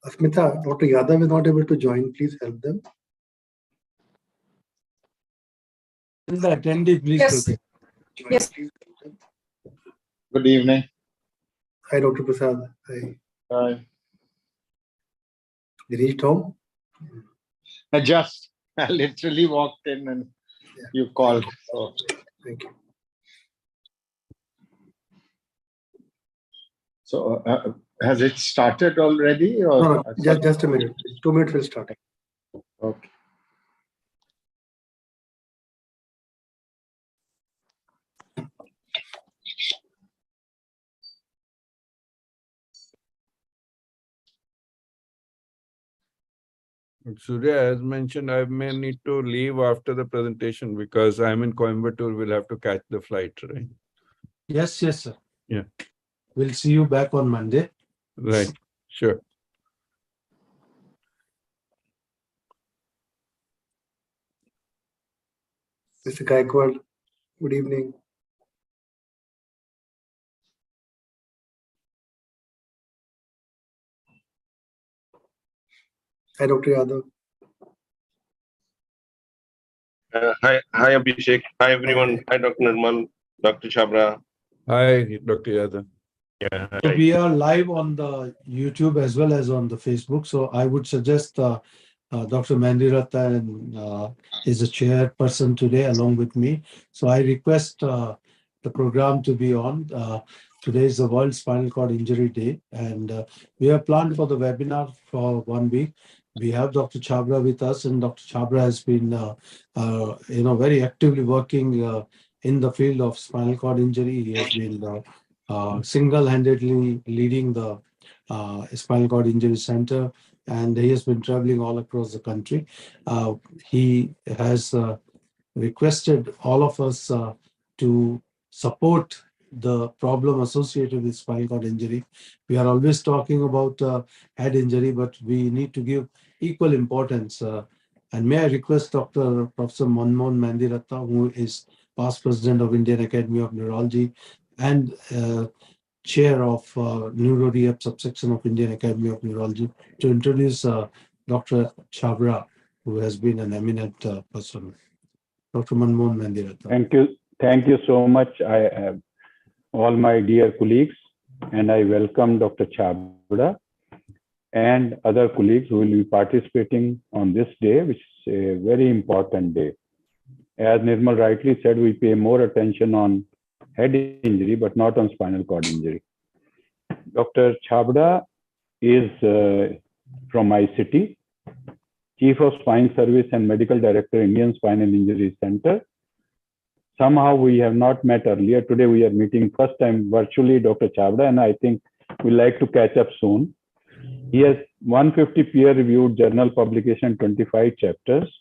Asmita, Dr. Yadav is not able to join. Please help them. The attendee, please. Yes. Take it. Yes. Good evening. Hi, Dr. Prasad. Hi. Hi. You reached home? I literally walked in and you called. So Thank you. So has it started already? Or No, just a minute. 2 minutes will start. Okay. Surya, as mentioned, I may need to leave after the presentation because I'm in Coimbatore. We'll have to catch the flight, right? Yes, sir. Yeah. We'll see you back on Monday. Right. Sure. Mr. Gaikwad, good evening. Hi, Dr. Yadav. Hi, Abhishek. Hi, everyone. Hi, Dr. Nirmal, Dr. Chabra. Hi, Dr. Yadav. Yeah, So hi. we are live on the YouTube as well as on the Facebook. So I would suggest Dr. Mandiratta is a chairperson today along with me. So I request the program to be on. Today is the World Spinal Cord Injury Day, and we have planned for the webinar for 1 week. We have Dr. Chabra with us, and Dr. Chabra has been, very actively working in the field of spinal cord injury. He has been single-handedly leading the Spinal Cord Injury Center, and he has been traveling all across the country. He has requested all of us to support the problem associated with spinal cord injury. We are always talking about head injury, but we need to give equal importance. And may I request Dr. Professor Manmohan Mandiratta, who is past president of Indian Academy of Neurology and chair of Neuro Rehab subsection of Indian Academy of Neurology, to introduce Dr. Chabra, who has been an eminent person. Dr. Manmohan Mandiratta. Thank you so much. I have all my dear colleagues, and I welcome Dr. Chabra and other colleagues who will be participating on this day, which is a very important day. As Nirmal rightly said, we pay more attention on head injury, but not on spinal cord injury. Dr. Chabra is from my city, Chief of Spine Service and Medical Director, Indian Spinal Injury Center. Somehow we have not met earlier. Today we are meeting first time virtually, Dr. Chabra, and I think we'd like to catch up soon. He has 150 peer-reviewed journal publication, 25 chapters.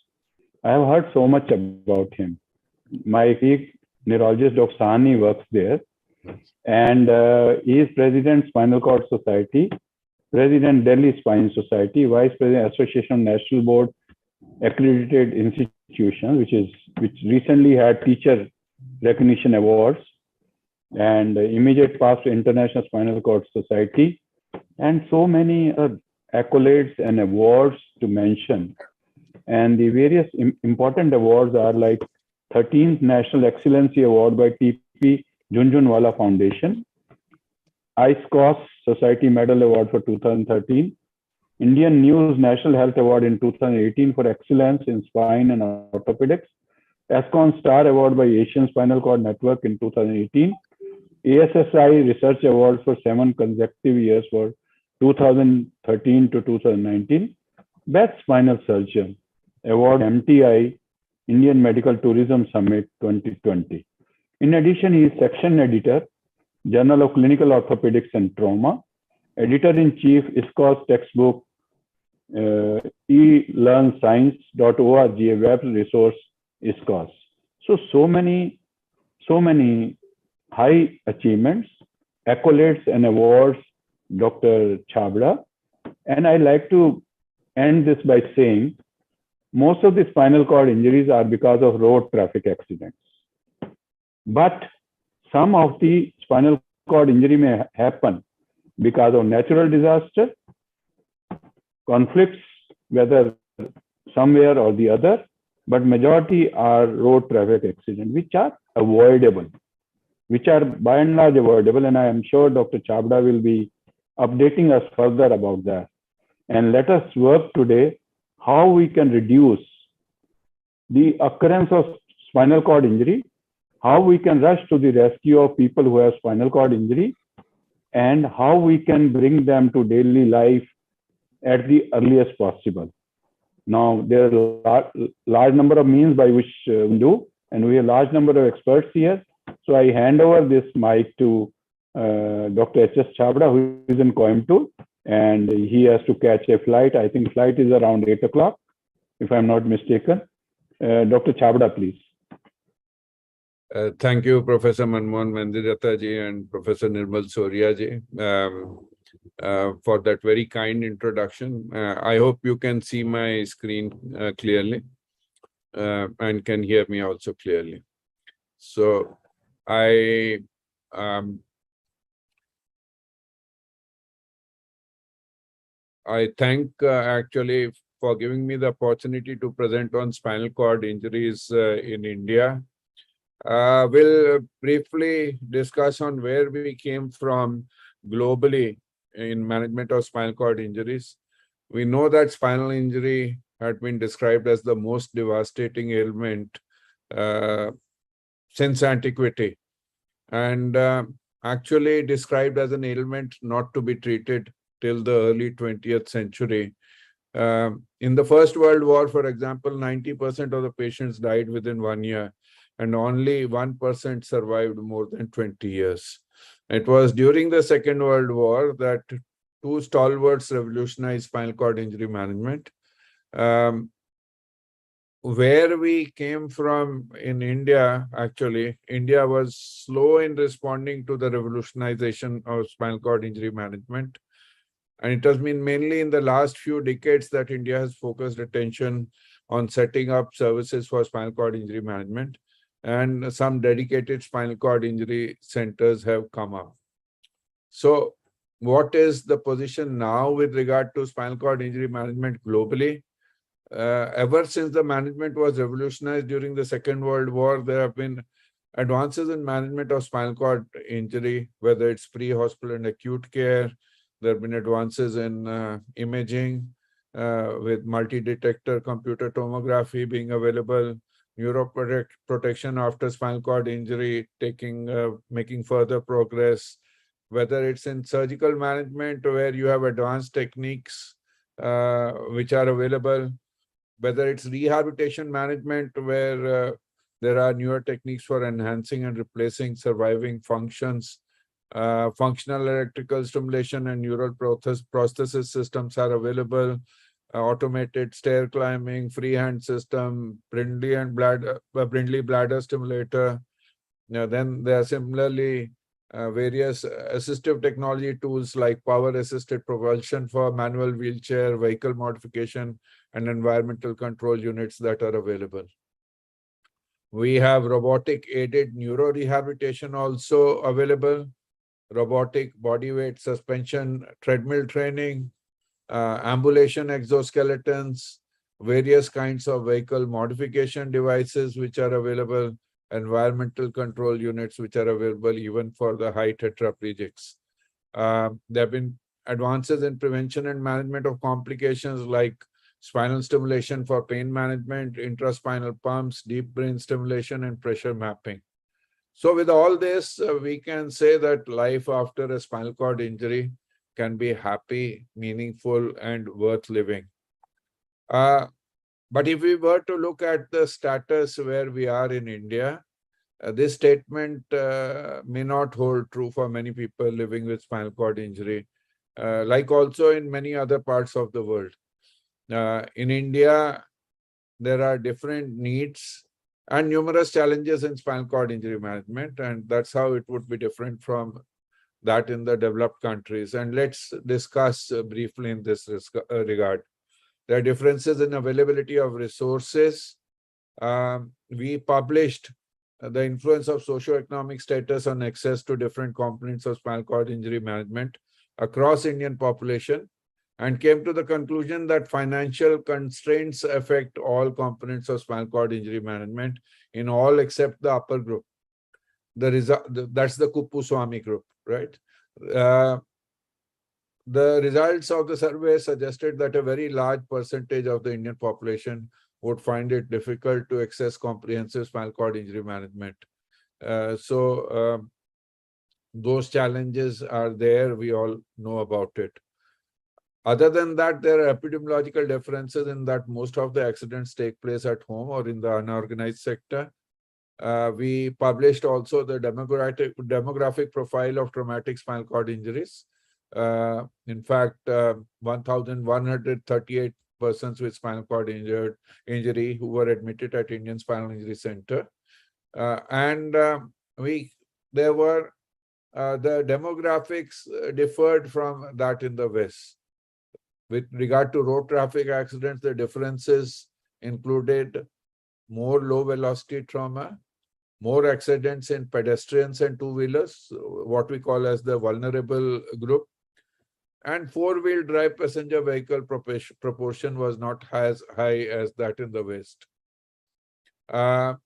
I have heard so much about him. My neurologist, Dr. Sahani, works there, and he is President, Spinal Cord Society, President, Delhi Spine Society, Vice President, Association National Board Accredited Institutions, which recently had teacher recognition awards, and immediate past International Spinal Cord Society, and so many accolades and awards to mention. And the various important awards are like 13th National Excellency Award by T.P. Junjunwala Foundation, ISCOS Society Medal Award for 2013, Indian News National Health Award in 2018 for excellence in spine and orthopedics, ASCON Star Award by Asian Spinal Cord Network in 2018, ASSI Research Award for 7 consecutive years for 2013 to 2019, Best Spinal Surgeon Award MTI Indian Medical Tourism Summit 2020. In addition, he is section editor, Journal of Clinical Orthopedics and Trauma, editor-in-chief, ISCOS textbook, elearnscience.org, a web resource, ISCOS. So many high achievements, accolades and awards, Dr. Chabra. And I like to end this by saying, most of the spinal cord injuries are because of road traffic accidents. But some of the spinal cord injury may happen because of natural disaster, conflicts, whether somewhere or the other, but majority are road traffic accidents, which are avoidable, which are by and large avoidable. And I am sure Dr. Chabda will be updating us further about that. And let us work today how we can reduce the occurrence of spinal cord injury, how we can rush to the rescue of people who have spinal cord injury, and how we can bring them to daily life at the earliest possible. Now, there are a large number of means by which we do, and we have a large number of experts here. So I hand over this mic to Dr. H.S. Chabda, who is in Coimbatore, and he has to catch a flight. I think flight is around 8 o'clock, if I'm not mistaken. Dr. Chabda, please. Thank you, Professor Manmohan Mandirata ji and Professor Nirmal Soria ji, for that very kind introduction. I hope you can see my screen clearly and can hear me also clearly. So I thank actually for giving me the opportunity to present on spinal cord injuries in India. We'll briefly discuss on where we came from globally in management of spinal cord injuries. We know that spinal injury had been described as the most devastating ailment since antiquity, and actually described as an ailment not to be treated till the early 20th century. In the First World War, for example, 90% of the patients died within 1 year, and only 1% survived more than 20 years. It was during the Second World War that two stalwarts revolutionized spinal cord injury management. Where we came from in India, actually, India was slow in responding to the revolutionization of spinal cord injury management. And it has been mainly in the last few decades that India has focused attention on setting up services for spinal cord injury management. And some dedicated spinal cord injury centers have come up. So what is the position now with regard to spinal cord injury management globally? Ever since the management was revolutionized during the Second World War, there have been advances in management of spinal cord injury, whether it's pre-hospital and acute care. There have been advances in imaging with multi-detector computer tomography being available, neuroprotection after spinal cord injury making further progress, whether it's in surgical management where you have advanced techniques which are available, whether it's rehabilitation management where there are newer techniques for enhancing and replacing surviving functions. Functional electrical stimulation and neural prosthesis systems are available. Automated stair climbing, freehand system, Brindley bladder stimulator. Now, then there are similarly various assistive technology tools like power-assisted propulsion for manual wheelchair, vehicle modification, and environmental control units that are available. We have robotic-aided neuro-rehabilitation also available, robotic bodyweight suspension, treadmill training, ambulation exoskeletons, various kinds of vehicle modification devices which are available, environmental control units which are available even for the high tetraplegics. There have been advances in prevention and management of complications like spinal stimulation for pain management, intraspinal pumps, deep brain stimulation, and pressure mapping. So with all this, we can say that life after a spinal cord injury can be happy, meaningful, and worth living. But if we were to look at the status where we are in India, this statement may not hold true for many people living with spinal cord injury, like also in many other parts of the world. In India, there are different needs and numerous challenges in spinal cord injury management, and that's how it would be different from that in the developed countries. And let's discuss briefly in this regard. There are differences in availability of resources. We published the influence of socioeconomic status on access to different components of spinal cord injury management across Indian population. and came to the conclusion that financial constraints affect all components of spinal cord injury management in all except the upper group. That's the Kuppuswamy group, right? The results of the survey suggested that a very large percentage of the Indian population would find it difficult to access comprehensive spinal cord injury management. Those challenges are there. We all know about it. Other than that, there are epidemiological differences in that most of the accidents take place at home or in the unorganized sector. We published also the demographic profile of traumatic spinal cord injuries. In fact, 1,138 persons with spinal cord injury who were admitted at Indian Spinal Injury Center. The demographics differed from that in the West. With regard to road traffic accidents, the differences included more low velocity trauma, more accidents in pedestrians and two-wheelers, what we call as the vulnerable group, and four-wheel drive passenger vehicle proportion was not as high as that in the West. 30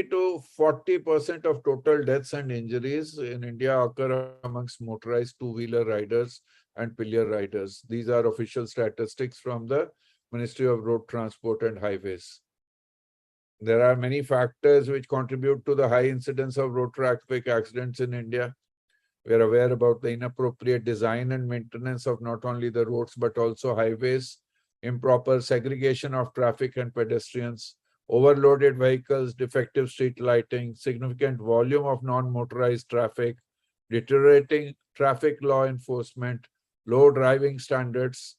to 40% of total deaths and injuries in India occur amongst motorized two-wheeler riders and pillion riders. These are official statistics from the Ministry of Road Transport and Highways. There are many factors which contribute to the high incidence of road traffic accidents in India. We are aware about the inappropriate design and maintenance of not only the roads but also highways, improper segregation of traffic and pedestrians, overloaded vehicles, defective street lighting, significant volume of non-motorized traffic, deteriorating traffic law enforcement, low driving standards,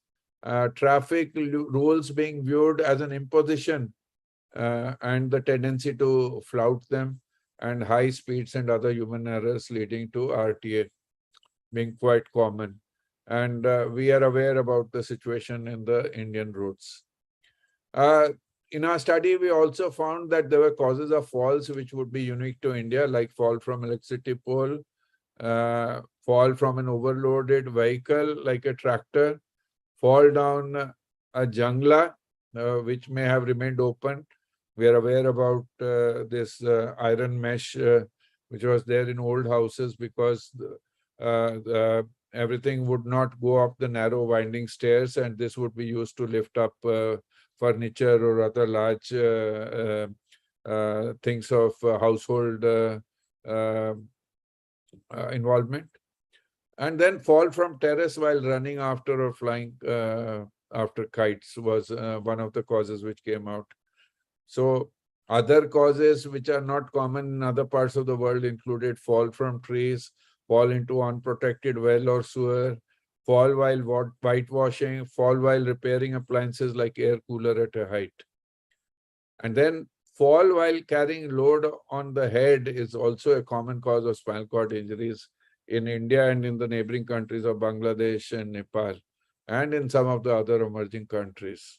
traffic rules being viewed as an imposition and the tendency to flout them, and high speeds and other human errors leading to RTA being quite common. And we are aware about the situation in the Indian roads. In our study, we also found that there were causes of falls which would be unique to India, like fall from electricity pole, fall from an overloaded vehicle like a tractor, fall down a jangla, which may have remained open. We are aware about this iron mesh, which was there in old houses because everything would not go up the narrow winding stairs, and this would be used to lift up furniture or other large things of household involvement. And then fall from terrace while running after or flying after kites was one of the causes which came out. So other causes which are not common in other parts of the world included fall from trees, fall into unprotected well or sewer, fall while whitewashing, fall while repairing appliances like air cooler at a height. And then fall while carrying load on the head is also a common cause of spinal cord injuries in India and in the neighboring countries of Bangladesh and Nepal, and in some of the other emerging countries.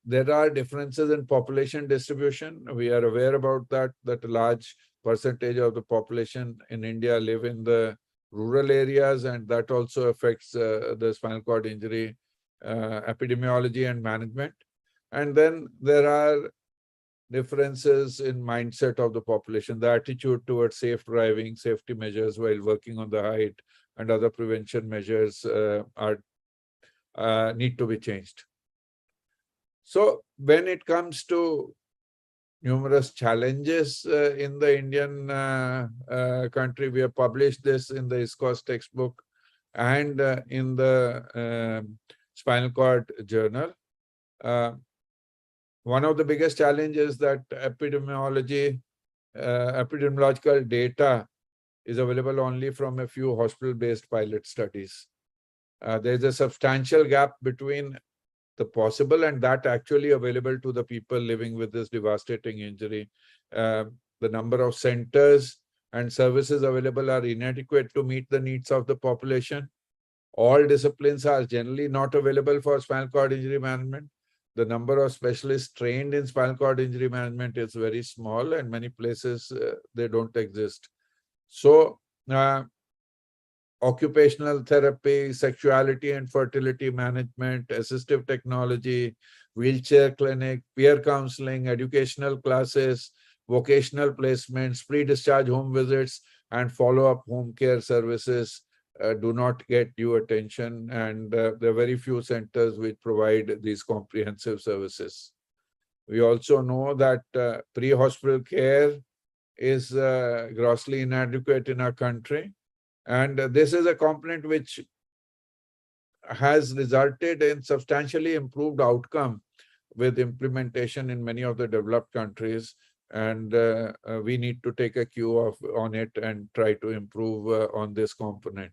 There are differences in population distribution. We are aware about that a large percentage of the population in India live in the rural areas, and that also affects the spinal cord injury epidemiology and management. And then there are differences in mindset of the population, the attitude towards safe driving, safety measures while working on the height, and other prevention measures need to be changed. So when it comes to numerous challenges in the Indian country, we have published this in the ISCOS textbook and in the Spinal Cord Journal. One of the biggest challenges that epidemiological data is available only from a few hospital-based pilot studies. There's a substantial gap between the possible and that actually available to the people living with this devastating injury. The number of centers and services available are inadequate to meet the needs of the population. All disciplines are generally not available for spinal cord injury management. The number of specialists trained in spinal cord injury management is very small, and many places they don't exist. So occupational therapy, sexuality and fertility management, assistive technology, wheelchair clinic, peer counseling, educational classes, vocational placements, pre-discharge home visits, and follow-up home care services do not get due attention, and there are very few centers which provide these comprehensive services. We also know that pre-hospital care is grossly inadequate in our country, and this is a component which has resulted in substantially improved outcome with implementation in many of the developed countries, and we need to take a cue on it and try to improve on this component.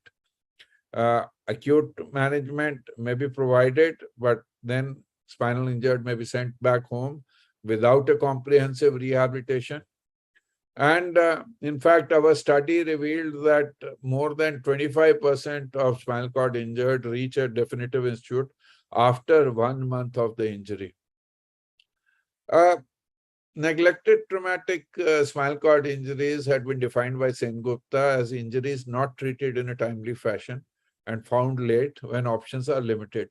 Acute management may be provided, but then spinal injured may be sent back home without a comprehensive rehabilitation. And in fact, our study revealed that more than 25% of spinal cord injured reach a definitive institute after 1 month of the injury. Neglected traumatic spinal cord injuries had been defined by Sengupta as injuries not treated in a timely fashion and found late when options are limited.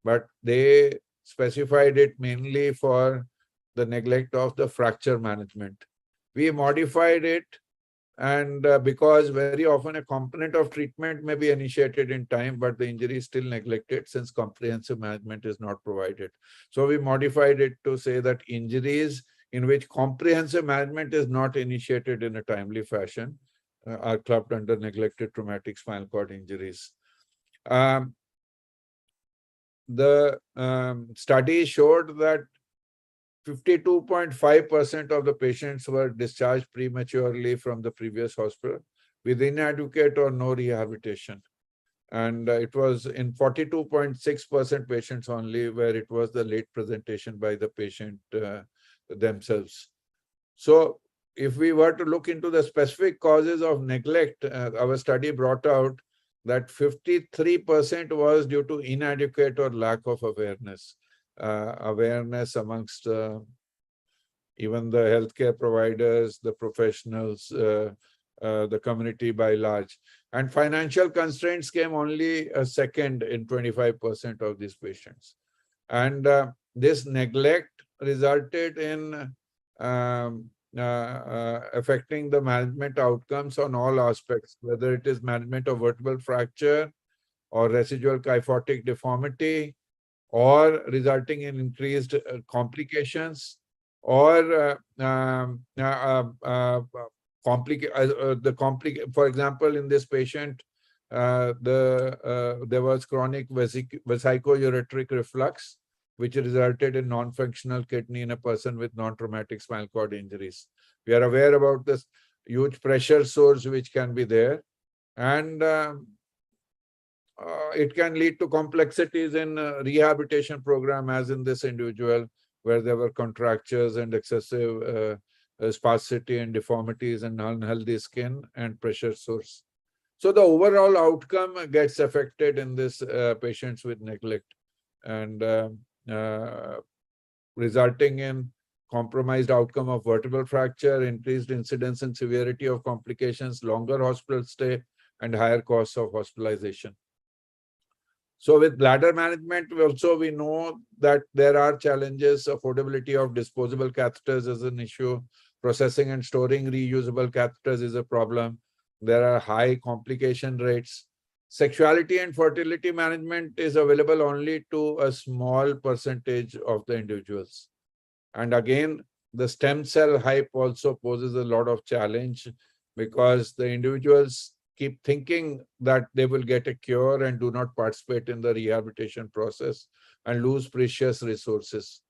But they specified it mainly for the neglect of the fracture management. We modified it, and because very often a component of treatment may be initiated in time, but the injury is still neglected since comprehensive management is not provided. So we modified it to say that injuries in which comprehensive management is not initiated in a timely fashion are clubbed under neglected traumatic spinal cord injuries. The study showed that 52.5% of the patients were discharged prematurely from the previous hospital with inadequate or no rehabilitation. And it was in 42.6% patients only where it was the late presentation by the patient themselves. So if we were to look into the specific causes of neglect, our study brought out that 53% was due to inadequate or lack of awareness. Awareness amongst even the healthcare providers, the professionals, the community by large. And financial constraints came only a second in 25% of these patients. And this neglect resulted in affecting the management outcomes on all aspects, whether it is management of vertebral fracture or residual kyphotic deformity, or resulting in increased complications, or for example, in this patient, there was chronic vesicoureteric reflux, which resulted in non-functional kidney in a person with non-traumatic spinal cord injuries. We are aware about this huge pressure source which can be there, and it can lead to complexities in rehabilitation program, as in this individual, where there were contractures and excessive spasticity and deformities and unhealthy skin and pressure source. So the overall outcome gets affected in this patients with neglect, and resulting in compromised outcome of vertebral fracture, increased incidence and severity of complications, longer hospital stay, and higher costs of hospitalization. So with bladder management, we know that there are challenges. Affordability of disposable catheters is an issue. Processing and storing reusable catheters is a problem. There are high complication rates. Sexuality and fertility management is available only to a small percentage of the individuals. And again, the stem cell hype also poses a lot of challenge, because the individuals keep thinking that they will get a cure and do not participate in the rehabilitation process and lose precious resources.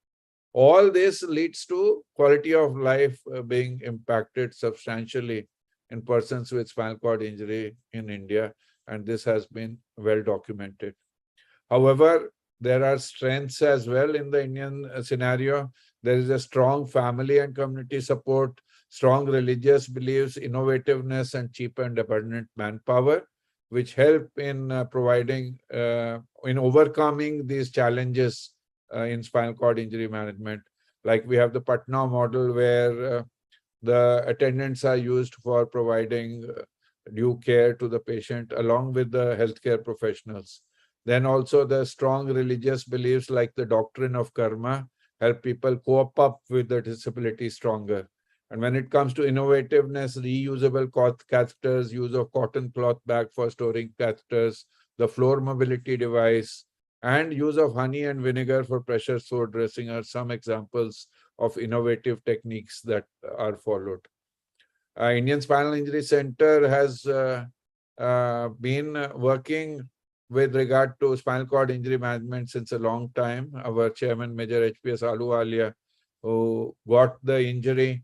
All this leads to quality of life being impacted substantially in persons with spinal cord injury in India, and this has been well documented. However, there are strengths as well in the Indian scenario. There is a strong family and community support, strong religious beliefs, innovativeness, and cheap and abundant manpower, which help in in overcoming these challenges in spinal cord injury management. Like we have the Patna model, where the attendants are used for providing due care to the patient along with the healthcare professionals. Then also the strong religious beliefs like the doctrine of karma help people cope up with the disability stronger. And when it comes to innovativeness, reusable catheters, use of cotton cloth bag for storing catheters, the floor mobility device, and use of honey and vinegar for pressure sore dressing are some examples of innovative techniques that are followed. Indian Spinal Injury Center has been working with regard to spinal cord injury management since a long time. Our chairman, Major HPS Ahluwalia, who got the injury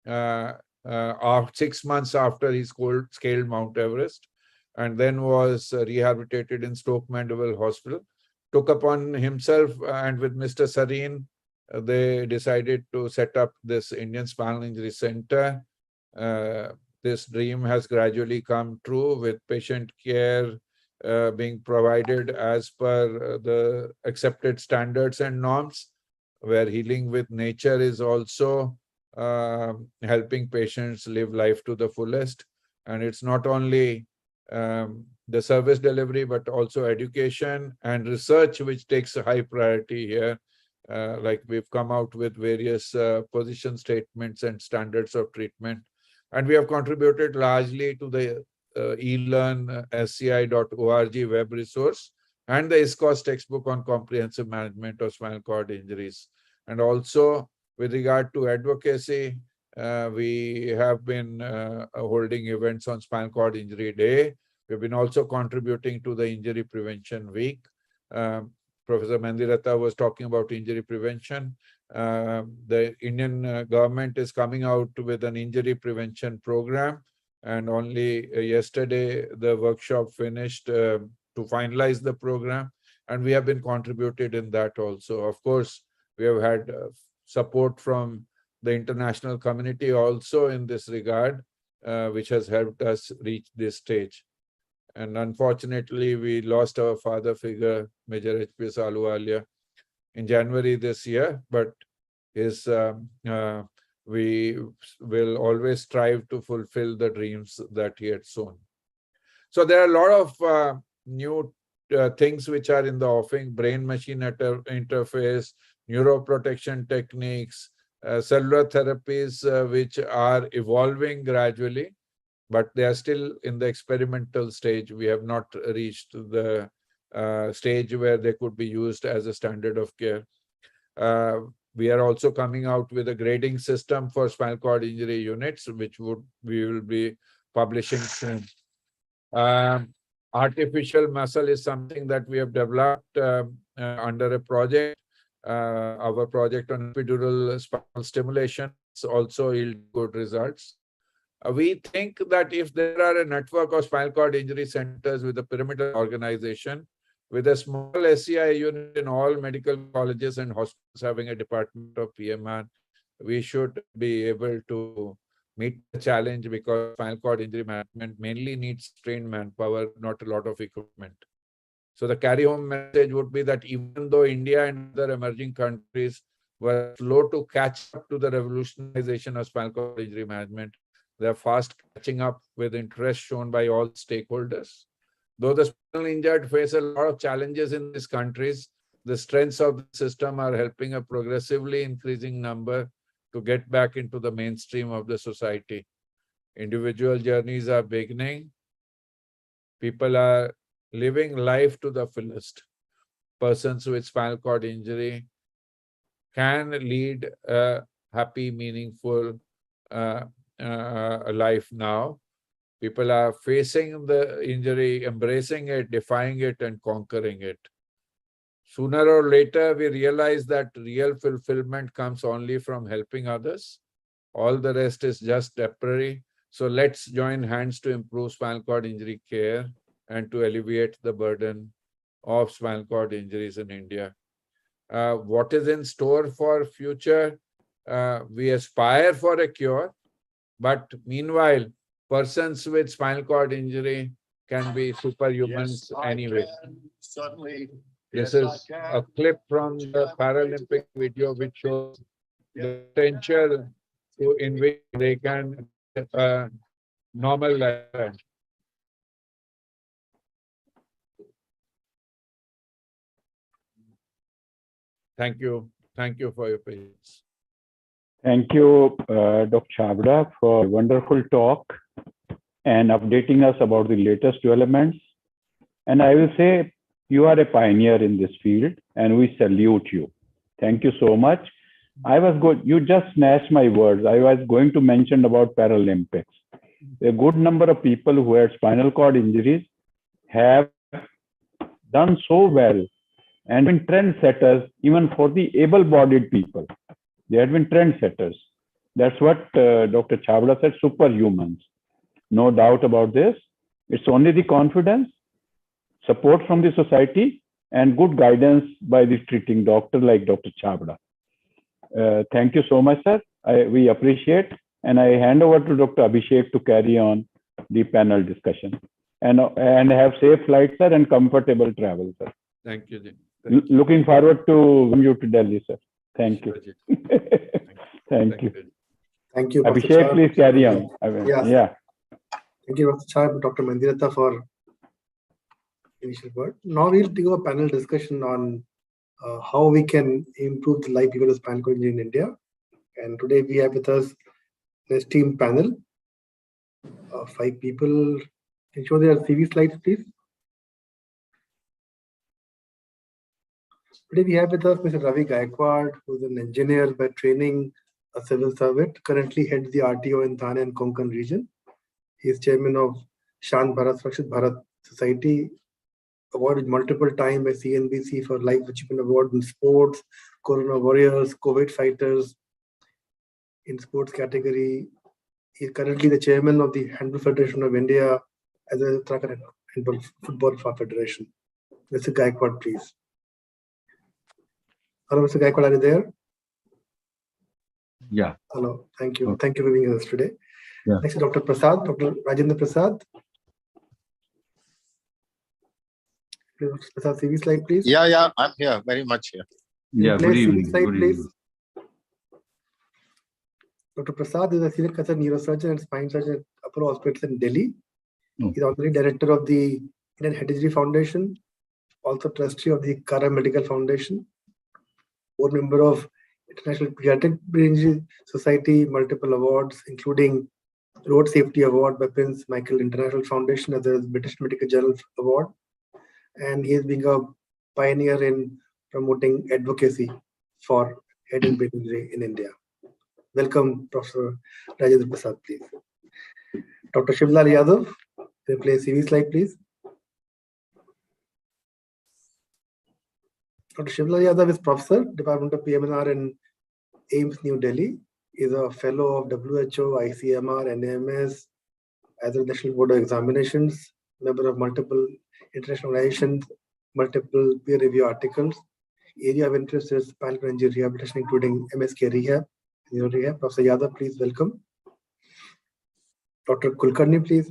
6 months after he scaled Mount Everest, and then was rehabilitated in Stoke Mandeville Hospital, took upon himself and with Mr. Sareen, they decided to set up this Indian Spinal Injury Center. This dream has gradually come true with patient care being provided as per the accepted standards and norms, where healing with nature is also helping patients live life to the fullest. And it's not only the service delivery, but also education and research, which takes a high priority here. Like we've come out with various position statements and standards of treatment. And we have contributed largely to the elearn.sci.org web resource and the ISCOS textbook on comprehensive management of spinal cord injuries. And also with regard to advocacy, we have been holding events on Spinal Cord Injury Day. We've been also contributing to the Injury Prevention Week. Professor Mandirata was talking about injury prevention. The Indian government is coming out with an injury prevention program. And only yesterday, the workshop finished to finalize the program. And we have been contributed in that also. Of course, we have had support from the international community also in this regard, which has helped us reach this stage. And unfortunately, we lost our father figure, Major HPS Ahluwalia, in January this year, but his, we will always strive to fulfill the dreams that he had sown. So there are a lot of new things which are in the offing: brain-machine interface, neuroprotection techniques, cellular therapies, which are evolving gradually, but they are still in the experimental stage. We have not reached the stage where they could be used as a standard of care. We are also coming out with a grading system for spinal cord injury units, which we will be publishing soon. Artificial muscle is something that we have developed under a project. Our project on epidural spinal stimulation also yield good results. We think that if there are a network of spinal cord injury centers with a pyramidal organization, with a small SCI unit in all medical colleges and hospitals having a department of PMR, we should be able to meet the challenge, because spinal cord injury management mainly needs trained manpower, not a lot of equipment. So the carry-home message would be that even though India and other emerging countries were slow to catch up to the revolutionization of spinal cord injury management, they are fast catching up with interest shown by all stakeholders. Though the spinal injured face a lot of challenges in these countries, the strengths of the system are helping a progressively increasing number to get back into the mainstream of the society. Individual journeys are beginning. People are living life to the fullest. Persons with spinal cord injury can lead a happy, meaningful life now. People are facing the injury, embracing it, defying it, and conquering it. Sooner or later, we realize that real fulfillment comes only from helping others. All the rest is just temporary. So let's join hands to improve spinal cord injury care and to alleviate the burden of spinal cord injuries in India. What is in store for future? We aspire for a cure, but meanwhile, persons with spinal cord injury can be superhumans anyway. Certainly. This is a clip from the Paralympic video, which shows the potential in which they can normal lifestyle. Thank you. Thank you for your patience. Thank you, Dr. Chabra, for a wonderful talk and updating us about the latest developments. And I will say you are a pioneer in this field, and we salute you. Thank you so much. You just snatched my words. I was going to mention about Paralympics. A good number of people who had spinal cord injuries have done so well and been trendsetters even for the able-bodied people. They have been trendsetters. That's what Dr. Chabra said, superhumans. No doubt about this. It's only the confidence, support from the society, and good guidance by the treating doctor like Dr. Chabra. Thank you so much, sir. We appreciate. And I hand over to Dr. Abhishek to carry on the panel discussion. And have safe flights, sir, and comfortable travel, sir. Thank you, Jim. Looking forward to you to Delhi, sir. Thank you. Thank you. Thank you, Dr. Abhishek, Shah. please carry on. Yes. Yeah. Thank you, Dr. Shah and Dr. Mandirata for initial word. Now we'll do a panel discussion on how we can improve the life people with spinal cord injury in India. And today we have with us an esteemed panel of 5 people. Can you show their CV slides, please? Today we have with us Mr. Ravi Gaikwad, who is an engineer by training, a civil servant, currently heads the RTO in Thane and Konkan region. He is chairman of Shan Bharat Surakshit Bharat Society, awarded multiple times by CNBC for Life Achievement Award in sports, Corona Warriors, COVID fighters in sports category. He is currently the chairman of the Handball Federation of India as well as Uttarakhand Handball Football Federation. Mr. Gaikwad, please. Hello, Mr. Gaikwad, are you there? Yeah. Hello, thank you. Okay. Thank you for being with us today. Yeah. Next is Dr. Prasad, Dr. Rajendra Prasad. Dr. Prasad, CV slide, please. Yeah, I'm here, very much here. Yeah. Play Good CV evening. slide, Good please. evening. Dr. Prasad is a senior consultant neurosurgeon and spine surgeon at Apollo Hospital in Delhi. Oh. He's honorary director of the Indian Hereditary Foundation, also trustee of the Kara Medical Foundation, board member of International Pediatric Brain Injury Society, multiple awards, including Road Safety Award by Prince Michael International Foundation, as well as British Medical Journal Award. And he has been a pioneer in promoting advocacy for head and brain injury in India. Welcome, Professor Rajendra Prasad, please. Dr. Shivlal Yadav, can you play CV slide, please? Dr. Shivlal Yadav is professor, Department of PMNR in AIMS, New Delhi. He is a fellow of WHO, ICMR, NAMS, as well as National Board of Examinations, member of multiple international organizations, multiple peer review articles. Area of interest is spinal cord injury rehabilitation, including MSK Rehab, Rehab. Professor Yadav, please welcome. Dr. Kulkarni, please.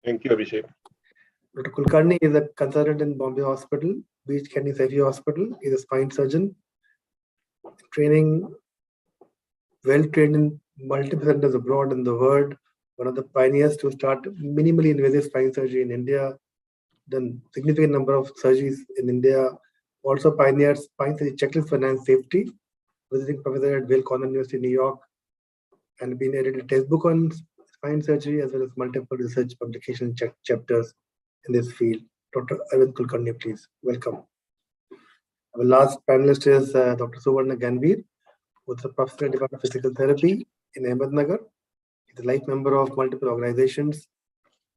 Thank you, Abhishek. Dr. Kulkarni is a consultant in Bombay Hospital, Beach Candy Saifi Hospital. He is a spine surgeon, well trained in multiple centers abroad in the world. One of the pioneers to start minimally invasive spine surgery in India. Done significant number of surgeries in India. Also pioneered spine surgery checklist for enhanced safety. Visiting professor at Vail Cornell University, New York, and been edited a textbook on spine surgery as well as multiple research publication chapters in this field. Dr. Arvind Kulkarni, please welcome. Our last panelist is Dr. Suvarna Ganbir, who is a professor at Department of Physical Therapy in Ahmednagar. He's a life member of multiple organizations,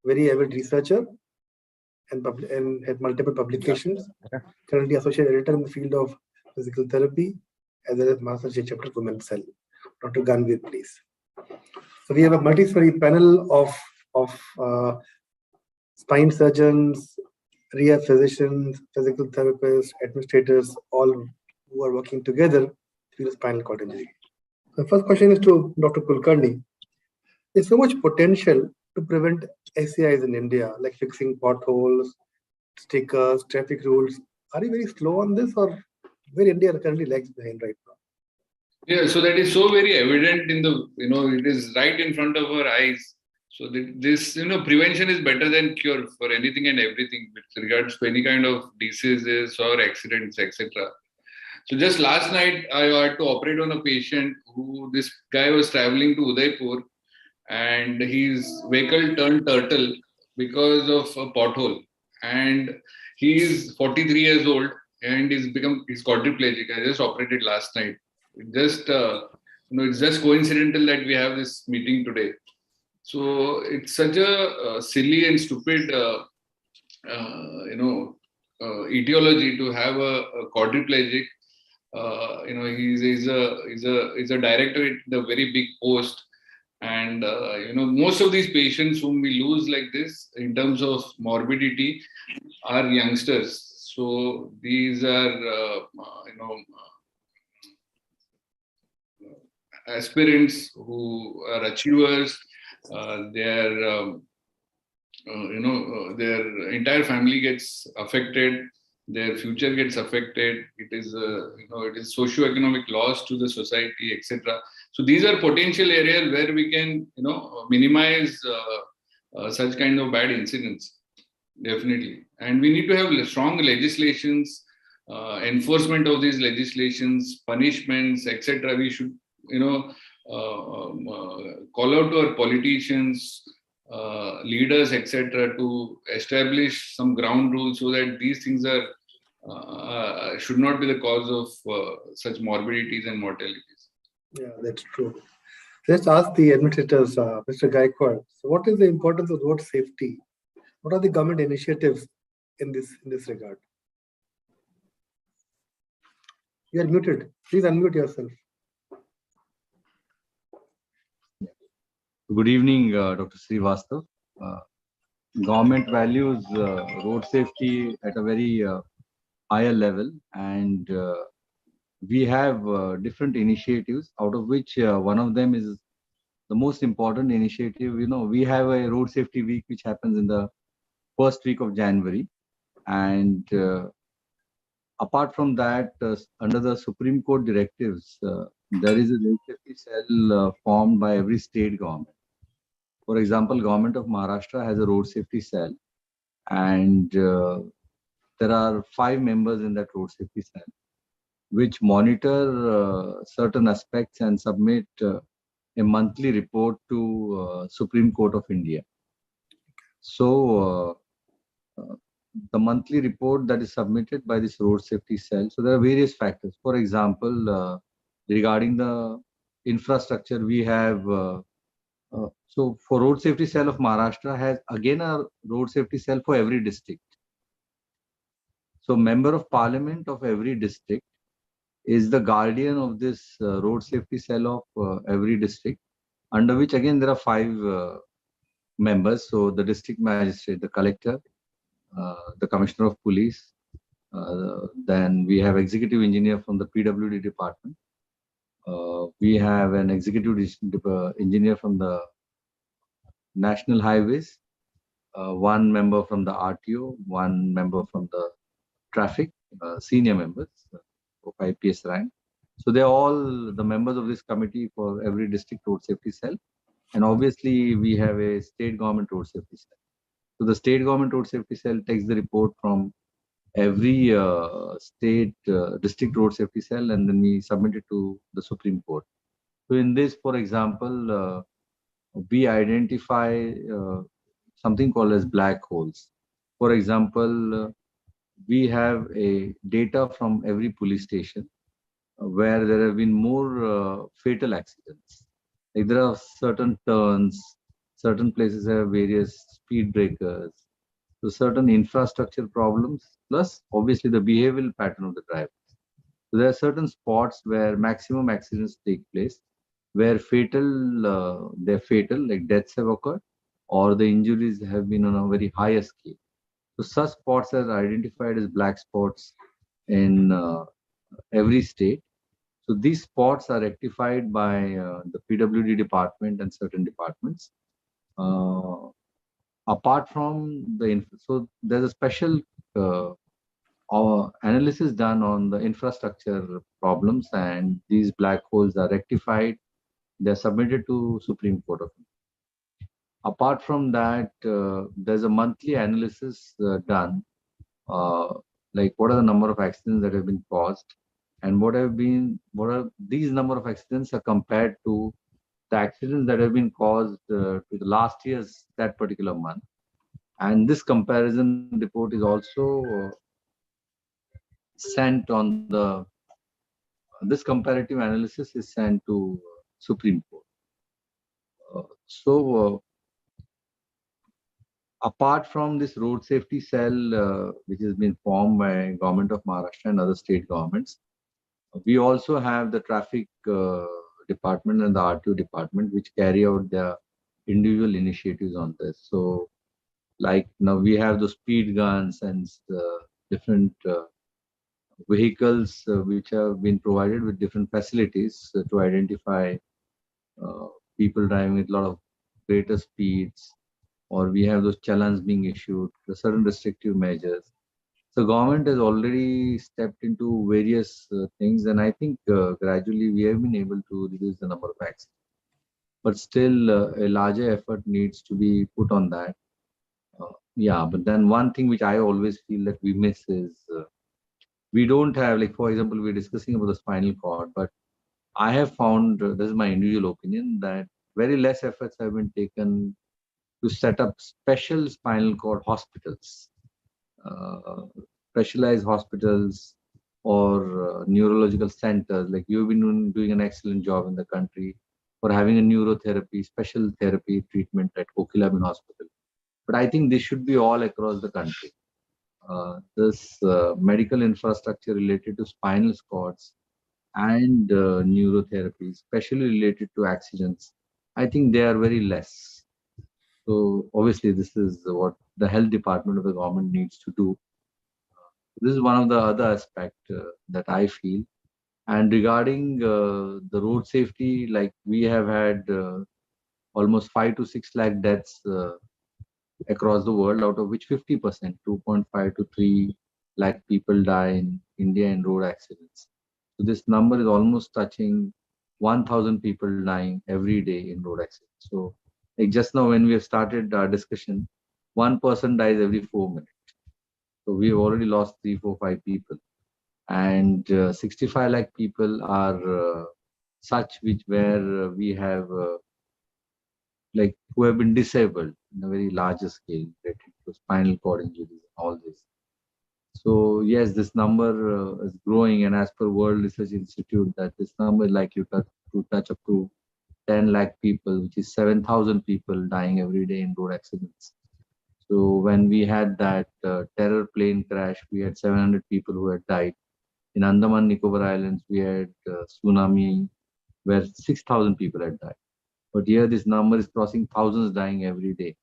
very avid researcher, and had multiple publications. Okay. Currently associate editor in the field of physical therapy, as well as Master J Chapter Women's Cell. Dr. Ganbir, please. So we have a multi-story panel of spine surgeons, rehab physicians, physical therapists, administrators, all who are working together to field spinal cord injury. The first question is to Dr. Kulkarni. There's so much potential to prevent SCIs in India, like fixing potholes, stickers, traffic rules. Are you very slow on this, or where India currently lags behind right now? Yeah, so that is so very evident in the, it is right in front of our eyes. So this, prevention is better than cure for anything and everything with regards to any kind of diseases or accidents, etc. So just last night, I had to operate on a patient this guy was traveling to Udaipur, and his vehicle turned turtle because of a pothole. And he is 43 years old and he's quadriplegic. I just operated last night. It's just coincidental that we have this meeting today. So it's such a silly and stupid, etiology to have a quadriplegic. He's a director at the very big post, and most of these patients whom we lose like this in terms of morbidity are youngsters. So these are aspirants who are achievers. Their entire family gets affected, their future gets affected. It is socio-economic loss to the society, etc. So these are potential areas where we can minimize such kind of bad incidents, definitely. And we need to have strong legislations, enforcement of these legislations, punishments, etc. We should call out to our politicians, leaders, etc., to establish some ground rules so that these things should not be the cause of such morbidities and mortalities. Yeah, that's true. Let's ask the administrators, Mr. Gaikwad. So, what is the importance of road safety? What are the government initiatives in this regard? You are muted. Please unmute yourself. Good evening, Dr. Srivastav. Government values road safety at a very higher level, and we have different initiatives, out of which one of them is the most important initiative. We have a road safety week which happens in the first week of January, and apart from that, under the Supreme Court directives, there is a road safety cell formed by every state government. For example, Government of Maharashtra has a road safety cell, and there are 5 members in that road safety cell, which monitor certain aspects and submit a monthly report to Supreme Court of India. So the monthly report that is submitted by this road safety cell, so there are various factors. For example, regarding the infrastructure, we have so for road safety cell of Maharashtra has again a road safety cell for every district. So member of parliament of every district is the guardian of this road safety cell of every district, under which again there are 5 members. So the district magistrate, the collector, the commissioner of police, then we have executive engineer from the PWD department. We have an executive engineer from the National Highways, 1 member from the RTO, 1 member from the traffic, senior members of IPS rank. So they're all the members of this committee for every district road safety cell. And obviously we have a state government road safety cell. So the state government road safety cell takes the report from every state district road safety cell, and then we submit it to the Supreme Court. So in this, for example, we identify something called as black holes. For example, we have a data from every police station where there have been more fatal accidents. Like there are certain turns, certain places have various speed breakers, so certain infrastructure problems, plus obviously the behavioral pattern of the driver. So there are certain spots where maximum accidents take place, where they're fatal, like deaths have occurred, or the injuries have been on a very higher scale. So such spots are identified as black spots in every state. So these spots are rectified by the PWD department and certain departments. Apart from so there's a special analysis done on the infrastructure problems, and these black holes are rectified. They're submitted to Supreme Court of India. Apart from that, there's a monthly analysis done, like what are the number of accidents that have been caused, and what are these number of accidents are compared to the accidents that have been caused to the last year's that particular month. And this comparison report is also sent on the, this comparative analysis is sent to Supreme Court. Apart from this road safety cell, which has been formed by Government of Maharashtra and other state governments, we also have the traffic department and the RTO department, which carry out their individual initiatives on this. So, like now we have the speed guns and different vehicles which have been provided with different facilities to identify people driving with a lot of greater speeds, or we have those challans being issued, the certain restrictive measures. So government has already stepped into various things, and I think gradually we have been able to reduce the number of accidents. But still, a larger effort needs to be put on that. Yeah, but then one thing which I always feel that we miss is we don't have, like for example, we're discussing about the spinal cord, but I have found, this is my individual opinion, that very less efforts have been taken to set up special spinal cord hospitals, specialized hospitals or neurological centers. Like you've been doing an excellent job in the country for having a neurotherapy, special therapy treatment at Kokilabin Hospital. But I think this should be all across the country. This medical infrastructure related to spinal cords and neurotherapy, especially related to accidents, I think they are very less. So obviously, this is what the health department of the government needs to do. This is one of the other aspects that I feel. And regarding the road safety, like we have had almost 5 to 6 lakh deaths across the world, out of which 50%, 2.5 to 3 lakh people die in India in road accidents. So this number is almost touching 1,000 people dying every day in road accidents. So like just now when we have started our discussion, one person dies every 4 minutes. So we have already lost 3, 4, 5 people. And 65 lakh people are such which where we have like who have been disabled in a very larger scale related to spinal cord injuries, all this. So yes, this number is growing, and as per World Research Institute, that this number is likely to touch up to 10 lakh people, which is 7,000 people dying every day in road accidents. So when we had that terror plane crash, we had 700 people who had died. In Andaman Nicobar Islands, we had tsunami where 6,000 people had died. But here this number is crossing thousands dying every day.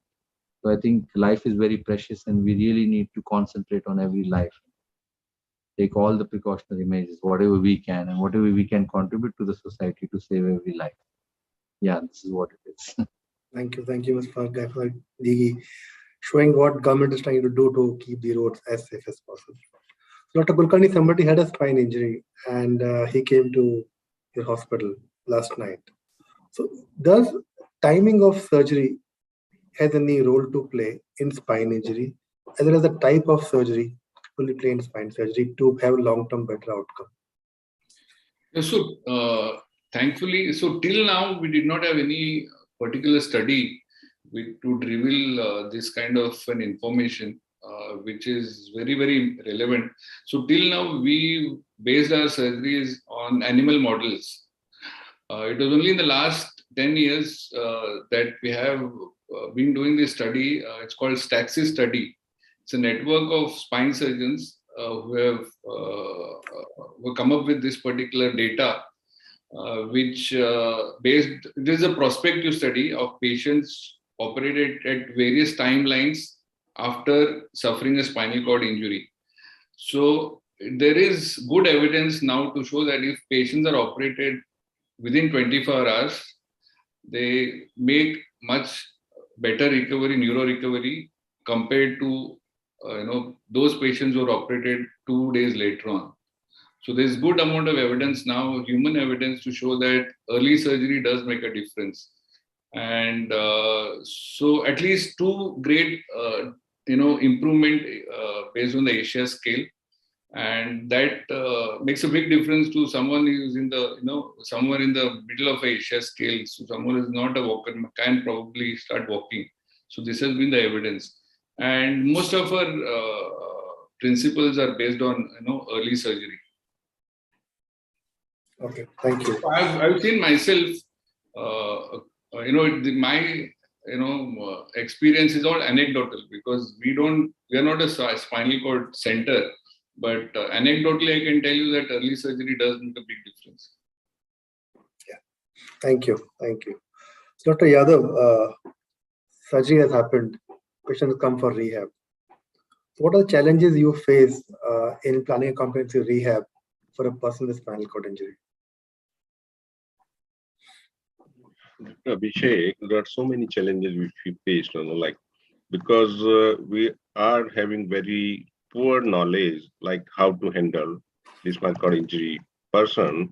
So I think life is very precious, and we really need to concentrate on every life. Take all the precautionary measures, whatever we can, and whatever we can contribute to the society to save every life. Yeah, this is what it is. Thank you, Mr. Digi, showing what government is trying to do to keep the roads as safe as possible. Dr. Kulkarni, somebody had a spine injury, and he came to your hospital last night. So does timing of surgery has any role to play in spine injury, as well as the type of surgery will play in spine surgery to have long-term better outcome? So thankfully, so till now we did not have any particular study which would reveal this kind of an information, which is very, very relevant. So till now we based our surgeries on animal models. It was only in the last 10 years that we have been doing this study. It's called Staxis study. It's a network of spine surgeons who have come up with this particular data, which based, this is a prospective study of patients operated at various timelines after suffering a spinal cord injury. So there is good evidence now to show that if patients are operated within 24 hours, they make much better recovery, neuro recovery, compared to those patients who are operated 2 days later on. So there's good amount of evidence now, human evidence, to show that early surgery does make a difference. And so at least two great, improvement based on the Asia scale. And that makes a big difference to someone who's in the, somewhere in the middle of Asia scale. So someone who is not a walker can probably start walking. So this has been the evidence. And most of our principles are based on, early surgery. Okay, thank you. I've seen myself, my experience is all anecdotal because we are not a spinal cord center, but anecdotally I can tell you that early surgery does make a big difference. Yeah, thank you. So Dr. Yadav, surgery has happened. Patients come for rehab. What are the challenges you face in planning a comprehensive rehab for a person with spinal cord injury? Abhishek, there are so many challenges which we faced, because we are having very poor knowledge, like how to handle this spinal cord injury person,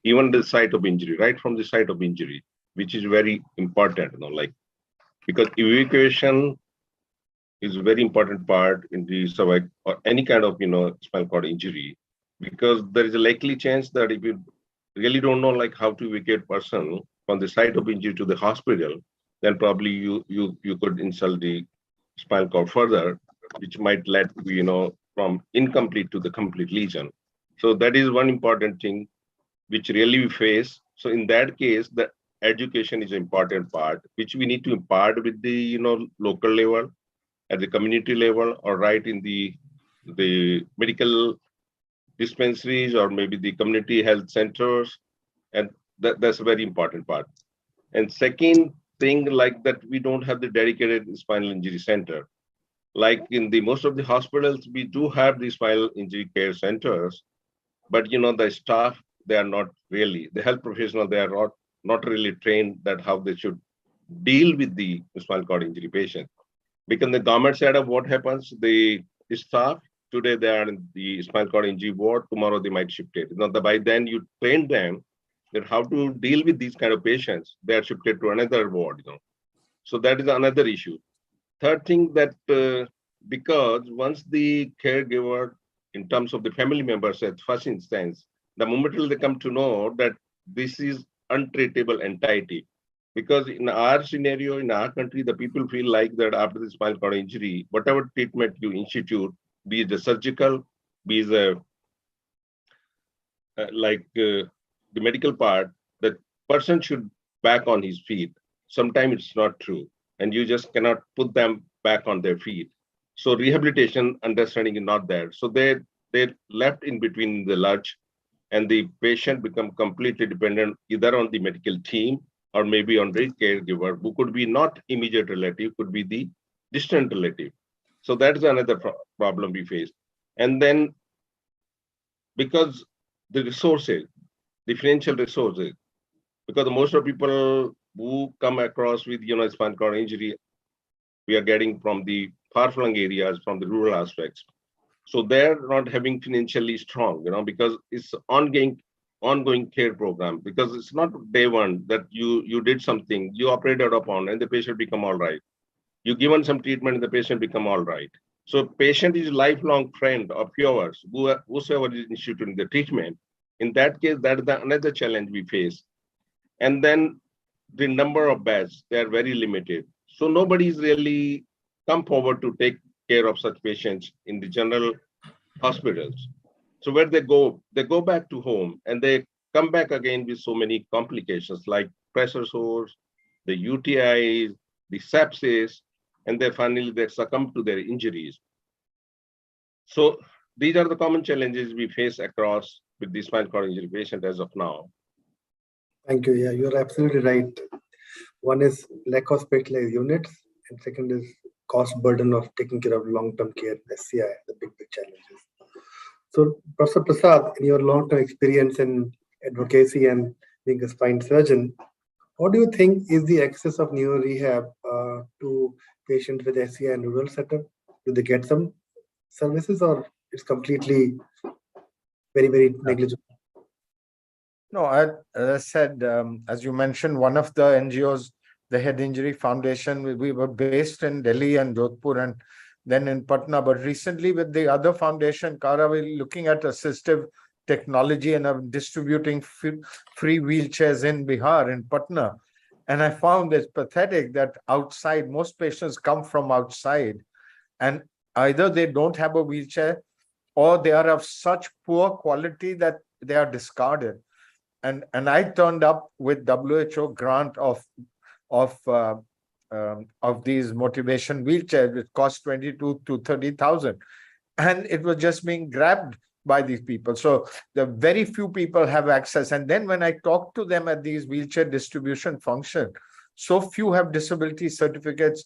even the site of injury, right from the site of injury, which is very important, because evacuation is a very important part in the cervical or any kind of, spinal cord injury, because there is a likely chance that if you really don't know how to evacuate person from the site of injury to the hospital, then probably you could insult the spinal cord further, which might lead to, from incomplete to the complete lesion. So that is one important thing which really we face. So in that case, the education is an important part, which we need to impart with the, local level, at the community level, or right in the medical dispensaries, or maybe the community health centers. And that's a very important part. And second thing, that we don't have the dedicated spinal injury center. Like in the most of the hospitals, we do have the spinal injury care centers, but the staff, they are not really, the health professionals, they are not really trained that how they should deal with the spinal cord injury patient. Because the government side of what happens, the staff, today they are in the spinal cord injury ward, tomorrow they might shift it. By then you train them that how to deal with these kind of patients, they are shifted to another ward, So that is another issue. Third thing, that because once the caregiver, in terms of the family members at first instance, the moment they come to know that this is untreatable entity, because in our scenario, in our country, the people feel like that after the spinal cord injury, whatever treatment you institute, be it the surgical, be it the medical part, the person should back on his feet. Sometimes it's not true, and you just cannot put them back on their feet. So rehabilitation understanding is not there. So they're left in between the lurch, and the patient become completely dependent either on the medical team or maybe on the caregiver, who could be not immediate relative, could be the distant relative. So that's another problem we face. And then because the resources, the financial resources, because most of people who come across with spinal cord injury, we are getting from the far-flung areas, from the rural aspects. So they're not having financially strong, because it's ongoing care program, because it's not day one that you did something, you operated upon, and the patient become all right. You given some treatment and the patient become all right. So patient is a lifelong friend of yours, whosoever is instituting the treatment. In that case, that is another challenge we face. And then the number of beds, they are very limited. So nobody is really come forward to take care of such patients in the general hospitals. So where they go back to home, and they come back again with so many complications like pressure sores, the UTIs, the sepsis, and they finally succumb to their injuries. So these are the common challenges we face across with the spinal cord injury patient as of now. Thank you. Yeah, you're absolutely right. One is lack of specialized units, and second is cost burden of taking care of long-term care, SCI, the big challenges. So, Professor Prasad, in your long-term experience in advocacy and being a spine surgeon, what do you think is the access of neuro rehab to patients with SCI and rural setup? Do they get some services, or it's completely very, very negligible? No, as I said, as you mentioned, one of the NGOs the Head Injury Foundation. We were based in Delhi and Jodhpur and then in Patna. But recently with the other foundation, Kara, we're looking at assistive technology and I'm distributing free wheelchairs in Bihar, in Patna. And I found it's pathetic that outside, most patients come from outside and either they don't have a wheelchair or they are of such poor quality that they are discarded. And I turned up with WHO grant of these motivation wheelchairs, which cost 22 to 30,000. And it was just being grabbed by these people. So the very few people have access. And then when I talk to them at these wheelchair distribution function, so few have disability certificates.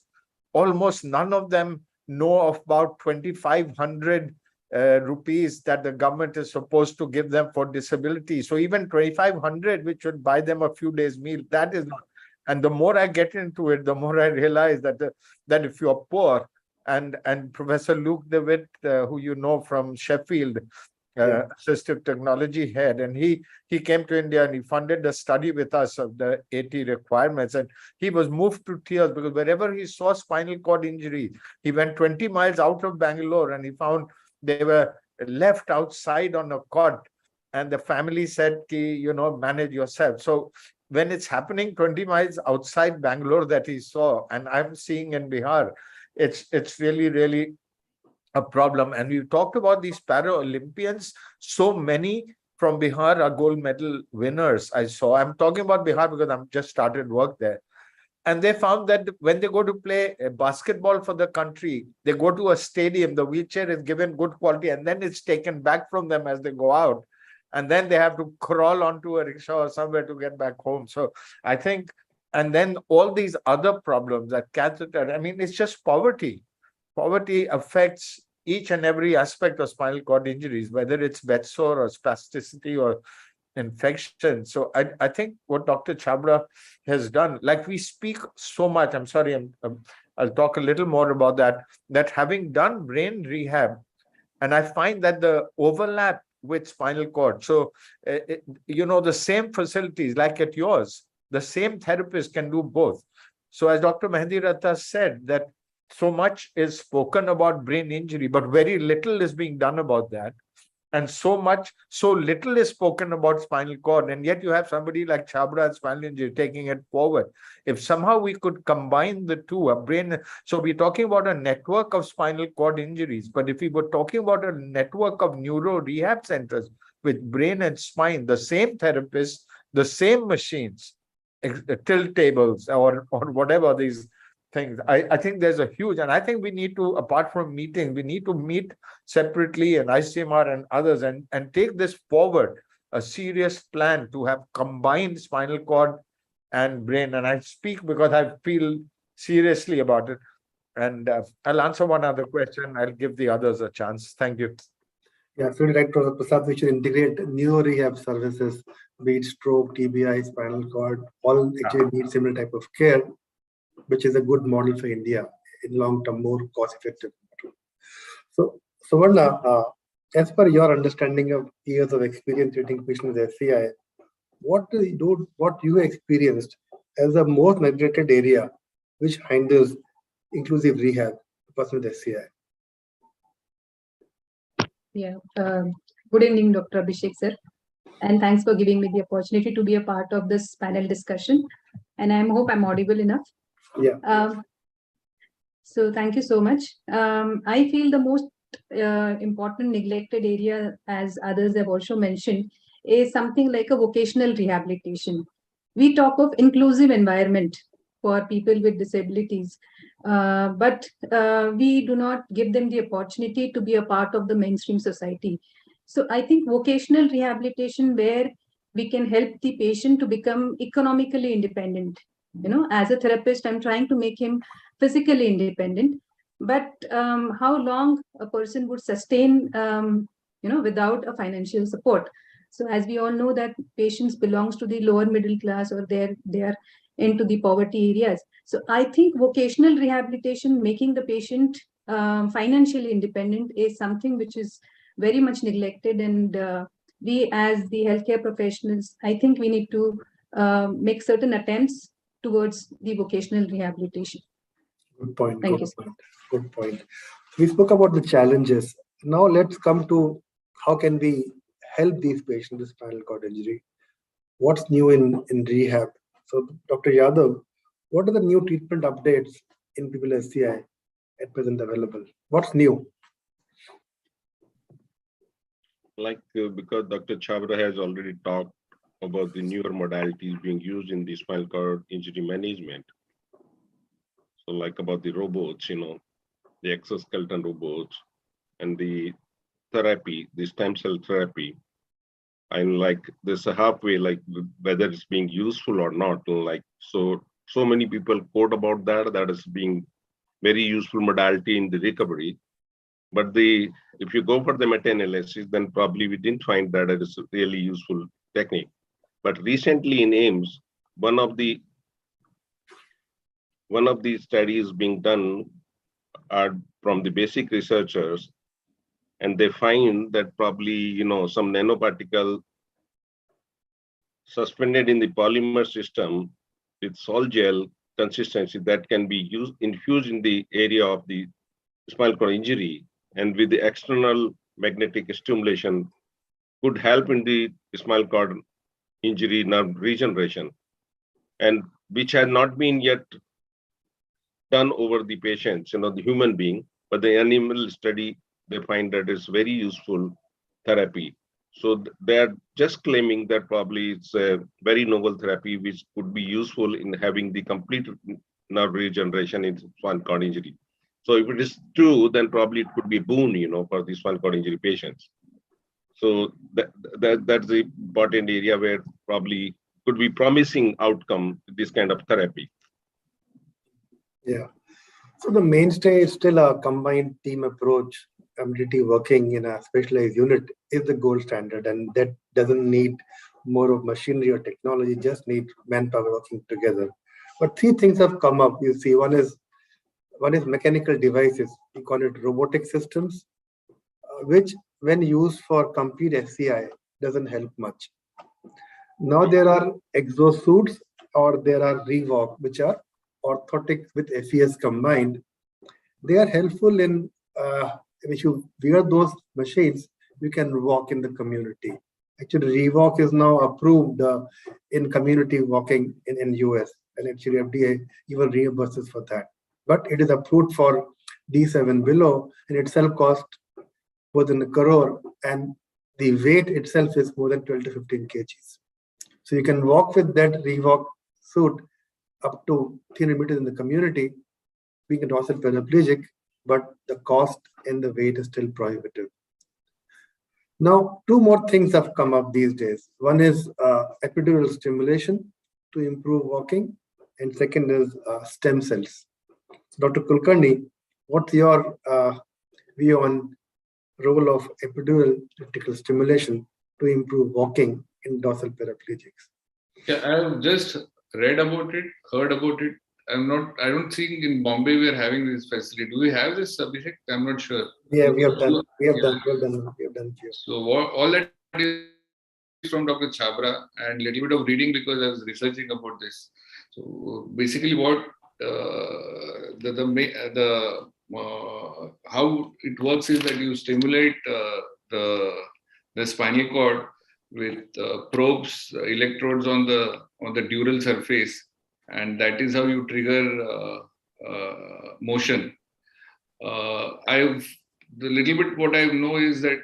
Almost none of them know of about 2,500 rupees that the government is supposed to give them for disability. So even 2,500, which would buy them a few days meal, that is not. And the more I get into it, the more I realize that that if you are poor, and Professor Luke DeWitt, who you know from Sheffield, assistive technology head, and he came to India and he funded a study with us of the 80 requirements, and he was moved to tears because wherever he saw spinal cord injury, he went 20 miles out of Bangalore and he found they were left outside on a cot, and the family said, you know, manage yourself. So when it's happening 20 miles outside Bangalore that he saw, and I'm seeing in Bihar, it's really, really a problem. And we've talked about these Paralympians. So many from Bihar are gold medal winners. I'm talking about Bihar because I've just started work there. And they found that when they go to play basketball for the country, they go to a stadium, the wheelchair is given good quality, and then it's taken back from them as they go out. And then they have to crawl onto a rickshaw or somewhere to get back home. So I think, and then all these other problems that catheter, I mean, it's just poverty. Poverty affects each and every aspect of spinal cord injuries, whether it's bedsore or spasticity or infection. So I think what Dr. Chabra has done, like we speak so much, I'm sorry, I'll talk a little more about that having done brain rehab, and I find that the overlap with spinal cord. So, you know, the same facilities like at yours, the same therapist can do both. So as Dr. Mehendi Ratta said, that so much is spoken about brain injury, but very little is being done about that. And so little is spoken about spinal cord. And yet you have somebody like Chabra and spinal injury taking it forward. If somehow we could combine the two, a brain, so we're talking about a network of spinal cord injuries, but if we were talking about a network of neuro rehab centers with brain and spine, the same therapists, the same machines, tilt tables or whatever these things, I think there's a huge, and I think we need to, apart from meeting, we need to meet separately and ICMR and others and take this forward, a serious plan to have combined spinal cord and brain. And I speak because I feel seriously about it. And I'll answer one other question. I'll give the others a chance. Thank you. Yeah, absolutely right, Professor Prasad. We should integrate neuro rehab services, be it stroke, TBI, spinal cord, all actually need similar type of care, which is a good model for India in long term, more cost effective. So, Suvarna, as per your understanding of years of experience treating patients with SCI, what you experienced as the most neglected area which hinders inclusive rehab for person with SCI? Yeah. Good evening, Dr. Abhishek sir, and thanks for giving me the opportunity to be a part of this panel discussion. And I hope I'm audible enough. Yeah. So thank you so much. I feel the most important neglected area, as others have also mentioned, is something like a vocational rehabilitation. We talk of inclusive environment for people with disabilities, but we do not give them the opportunity to be a part of the mainstream society. So I think vocational rehabilitation, where we can help the patient to become economically independent. You know, as a therapist, I'm trying to make him physically independent, but how long a person would sustain, without a financial support. So as we all know that patients belongs to the lower middle class, or they are into the poverty areas. So I think vocational rehabilitation, making the patient financially independent, is something which is very much neglected. And we as the healthcare professionals, I think we need to make certain attempts towards the vocational rehabilitation. Good point. Thank Good you. point. Good point. We spoke about the challenges. Now let's come to how can we help these patients with spinal cord injury. What's new in rehab? So, Dr. Yadav, what are the new treatment updates in people SCI at present available? What's new? Because Dr. Chabra has already talked about the newer modalities being used in the spinal cord injury management. So like about the robots, the exoskeleton robots and the therapy, the stem cell therapy. And like there's a halfway, like whether it's being useful or not. So many people quote about that is being very useful modality in the recovery. But if you go for the meta-analysis, then probably we didn't find that it is a really useful technique. But recently in AIMS, one of the studies being done are from the basic researchers, and they find that probably some nanoparticle suspended in the polymer system with sol gel consistency that can be infused in the area of the spinal cord injury, and with the external magnetic stimulation could help in the spinal cord injury nerve regeneration, and which had not been yet done over the patients, the human being, but the animal study, they find that it's very useful therapy. So they're just claiming that probably it's a very novel therapy which could be useful in having the complete nerve regeneration in spinal cord injury. So if it is true, then probably it could be a boon, for the spinal cord injury patients. So that's the important area where probably could be promising outcome this kind of therapy. Yeah. So the mainstay is still a combined team approach. Ability working in a specialized unit is the gold standard, and that doesn't need more of machinery or technology, just need manpower working together. But three things have come up. You see, one is mechanical devices. We call it robotic systems, which when used for complete SCI doesn't help much. Now there are exosuits or there are Rewalk, which are orthotics with FES combined. They are helpful in if you wear those machines, you can walk in the community. Actually, Rewalk is now approved in community walking in US, and actually FDA even reimburses for that. But it is approved for D7 below, and itself costs more than a crore, and the weight itself is more than 12 to 15 kgs. So you can walk with that Rewalk suit up to 300 meters in the community, being a dorsal paraplegic, but the cost and the weight is still prohibitive. Now, two more things have come up these days. One is epidural stimulation to improve walking, and second is stem cells. So Dr. Kulkarni, what's your view on role of epidural electrical stimulation to improve walking in dorsal paraplegics? Yeah, I have just read about it, heard about it. I don't think in Bombay we are having this facility. Do we have this, Abhishek? I'm not sure. Yeah, we have done. We have done. So all that is from Dr. Chabra and little bit of reading because I was researching about this. So basically, what how it works is that you stimulate the spinal cord with probes, electrodes on the dural surface, and that is how you trigger motion. The little bit what I know is that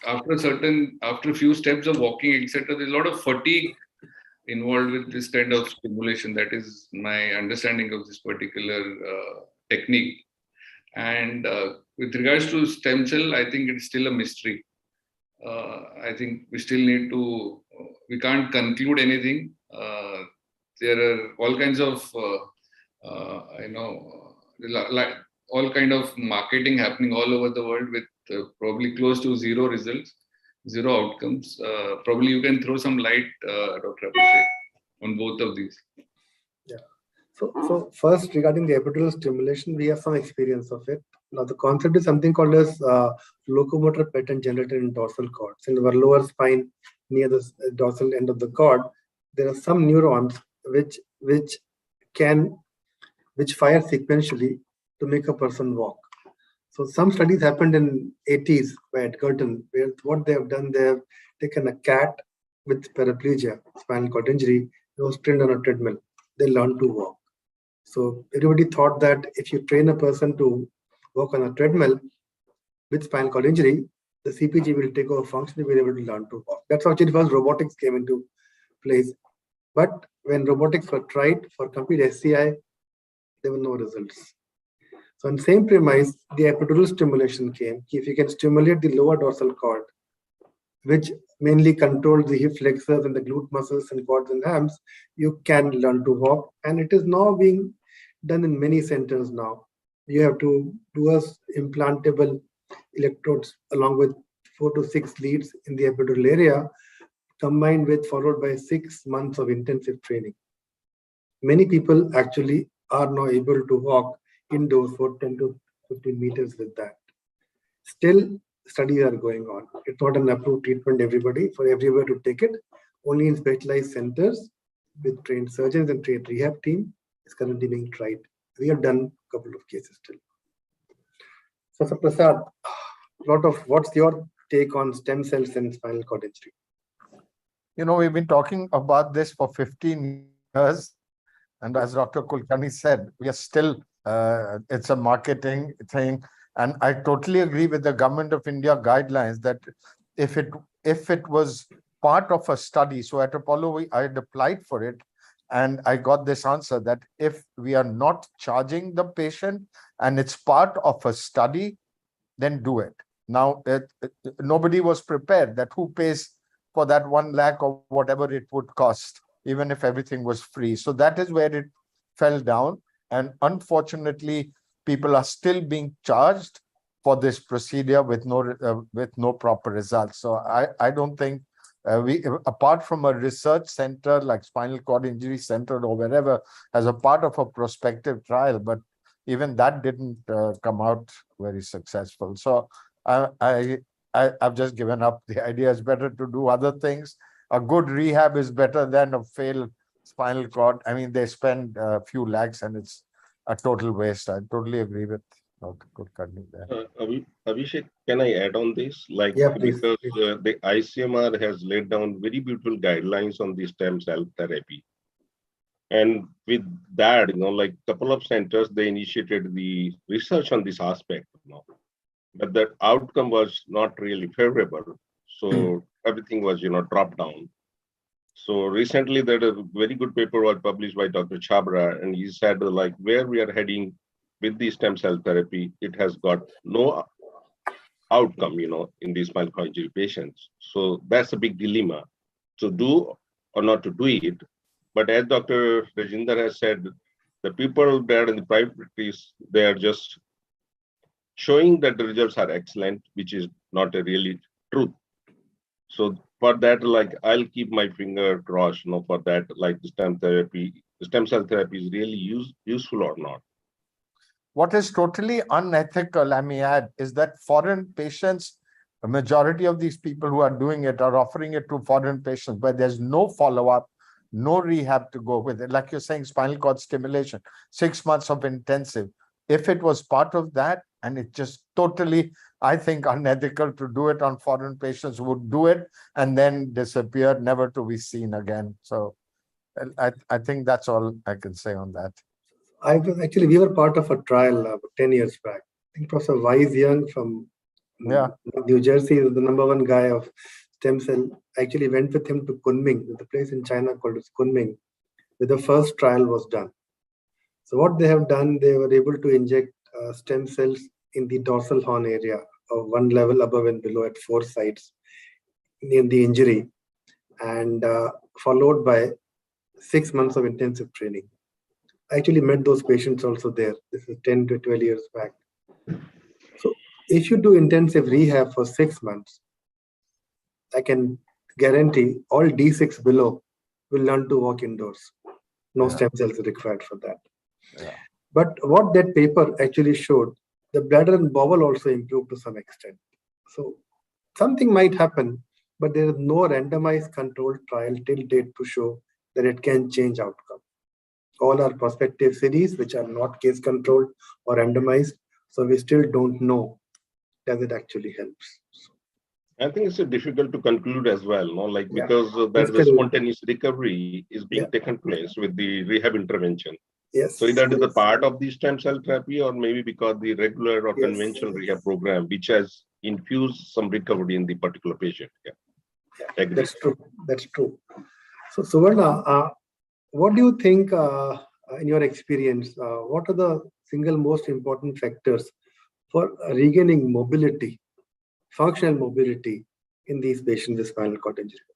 after a few steps of walking, etc., there's a lot of fatigue involved with this kind of stimulation. That is my understanding of this particular technique. And with regards to stem cell, I think it's still a mystery. I think we still need to, we can't conclude anything. There are all kinds of, all kind of marketing happening all over the world with probably close to zero results, zero outcomes. Probably you can throw some light, Dr. Abhishek, on both of these. Yeah. So first, regarding the epidural stimulation, we have some experience of it. Now, the concept is something called as locomotor pattern generated in dorsal cords. In our lower spine, near the dorsal end of the cord, there are some neurons which which fire sequentially to make a person walk. So some studies happened in 80s by Edgerton, where what they have done, they have taken a cat with paraplegia, spinal cord injury, who was trained on a treadmill. They learned to walk. So everybody thought that if you train a person to walk on a treadmill with spinal cord injury, the CPG will take over function, will be able to learn to walk. That's how actually first robotics came into place. But when robotics were tried for complete SCI, there were no results. So on the same premise, the epidural stimulation came. If you can stimulate the lower dorsal cord, which mainly controls the hip flexors and the glute muscles and quads and hams, you can learn to walk. And it is now being done in many centers now. You have to do us implantable electrodes along with 4 to 6 leads in the epidural area, combined with followed by 6 months of intensive training. Many people actually are now able to walk indoors for 10 to 15 meters with that. Still, studies are going on. It's not an approved treatment for everywhere to take it. Only in specialized centers with trained surgeons and trained rehab team is currently being tried. We have done a couple of cases still. So, Sir Prasad, what's your take on stem cells and spinal cord injury? We've been talking about this for 15 years. And as Dr. Kulkarni said, we are still, it's a marketing thing. And I totally agree with the Government of India guidelines that if it was part of a study, so at Apollo, I had applied for it, and I got this answer that if we are not charging the patient and it's part of a study, then do it. Now, nobody was prepared that who pays for that 1 lakh or whatever it would cost, even if everything was free. So that is where it fell down. And unfortunately, people are still being charged for this procedure with no proper results. So I don't think we, apart from a research center like Spinal Cord Injury Center or wherever, as a part of a prospective trial, but even that didn't come out very successful. So I've just given up. The idea is better to do other things. A good rehab is better than a failed spinal cord. I mean, they spend a few lakhs and it's a total waste. I totally agree with Dr. Kulkarni there. Abhishek, can I add on this? Yeah, please. Because the ICMR has laid down very beautiful guidelines on the stem cell therapy. And with that, like a couple of centers, they initiated the research on this aspect. But the outcome was not really favorable. So everything was, dropped down. So recently, there a very good paper was published by Dr. Chabra, and he said, where we are heading with the stem cell therapy, it has got no outcome, in these spinal cord injury patients. So that's a big dilemma, to do or not to do it. But as Dr. Rajinder has said, the people there in the private practice, they are just showing that the results are excellent, which is not a really truth. So for that, I'll keep my finger crossed, for that, the stem cell therapy is really useful or not. What is totally unethical, I may add, is that foreign patients, a majority of these people who are doing it are offering it to foreign patients, but there's no follow-up, no rehab to go with it. Like you're saying, spinal cord stimulation, 6 months of intensive. If it was part of that, and it just totally, I think, unethical to do it on foreign patients who would do it and then disappear, never to be seen again. So I think that's all I can say on that. We were part of a trial 10 years back. I think Professor Wise Young from New Jersey is the #1 guy of stem cell. I actually went with him to Kunming, the place in China called Kunming, where the first trial was done. So what they have done, they were able to inject stem cells in the dorsal horn area, of 1 level above and below at 4 sites in the injury, and followed by 6 months of intensive training. I actually met those patients also there. This is 10 to 12 years back. So if you do intensive rehab for 6 months, I can guarantee all D6 below will learn to walk indoors. No stem cells are required for that. Yeah. But what that paper actually showed, the bladder and bowel also improved to some extent. So something might happen, but there is no randomized controlled trial till date to show that it can change outcome. all our prospective series, which are not case controlled or randomized. So we still don't know does it actually helps. I think it's difficult to conclude as well, no? Like Yeah. because there's a Still- spontaneous recovery is being Yeah. taken place with the rehab intervention. Yes. So either it is a yes. part of the stem cell therapy, or maybe because the regular or Yes. conventional rehab program, which has infused some recovery in the particular patient. Yeah, agree. That's true. That's true. So, Suvarna, what do you think, in your experience, what are the single most important factors for regaining mobility, functional mobility in these patients with spinal cord injury?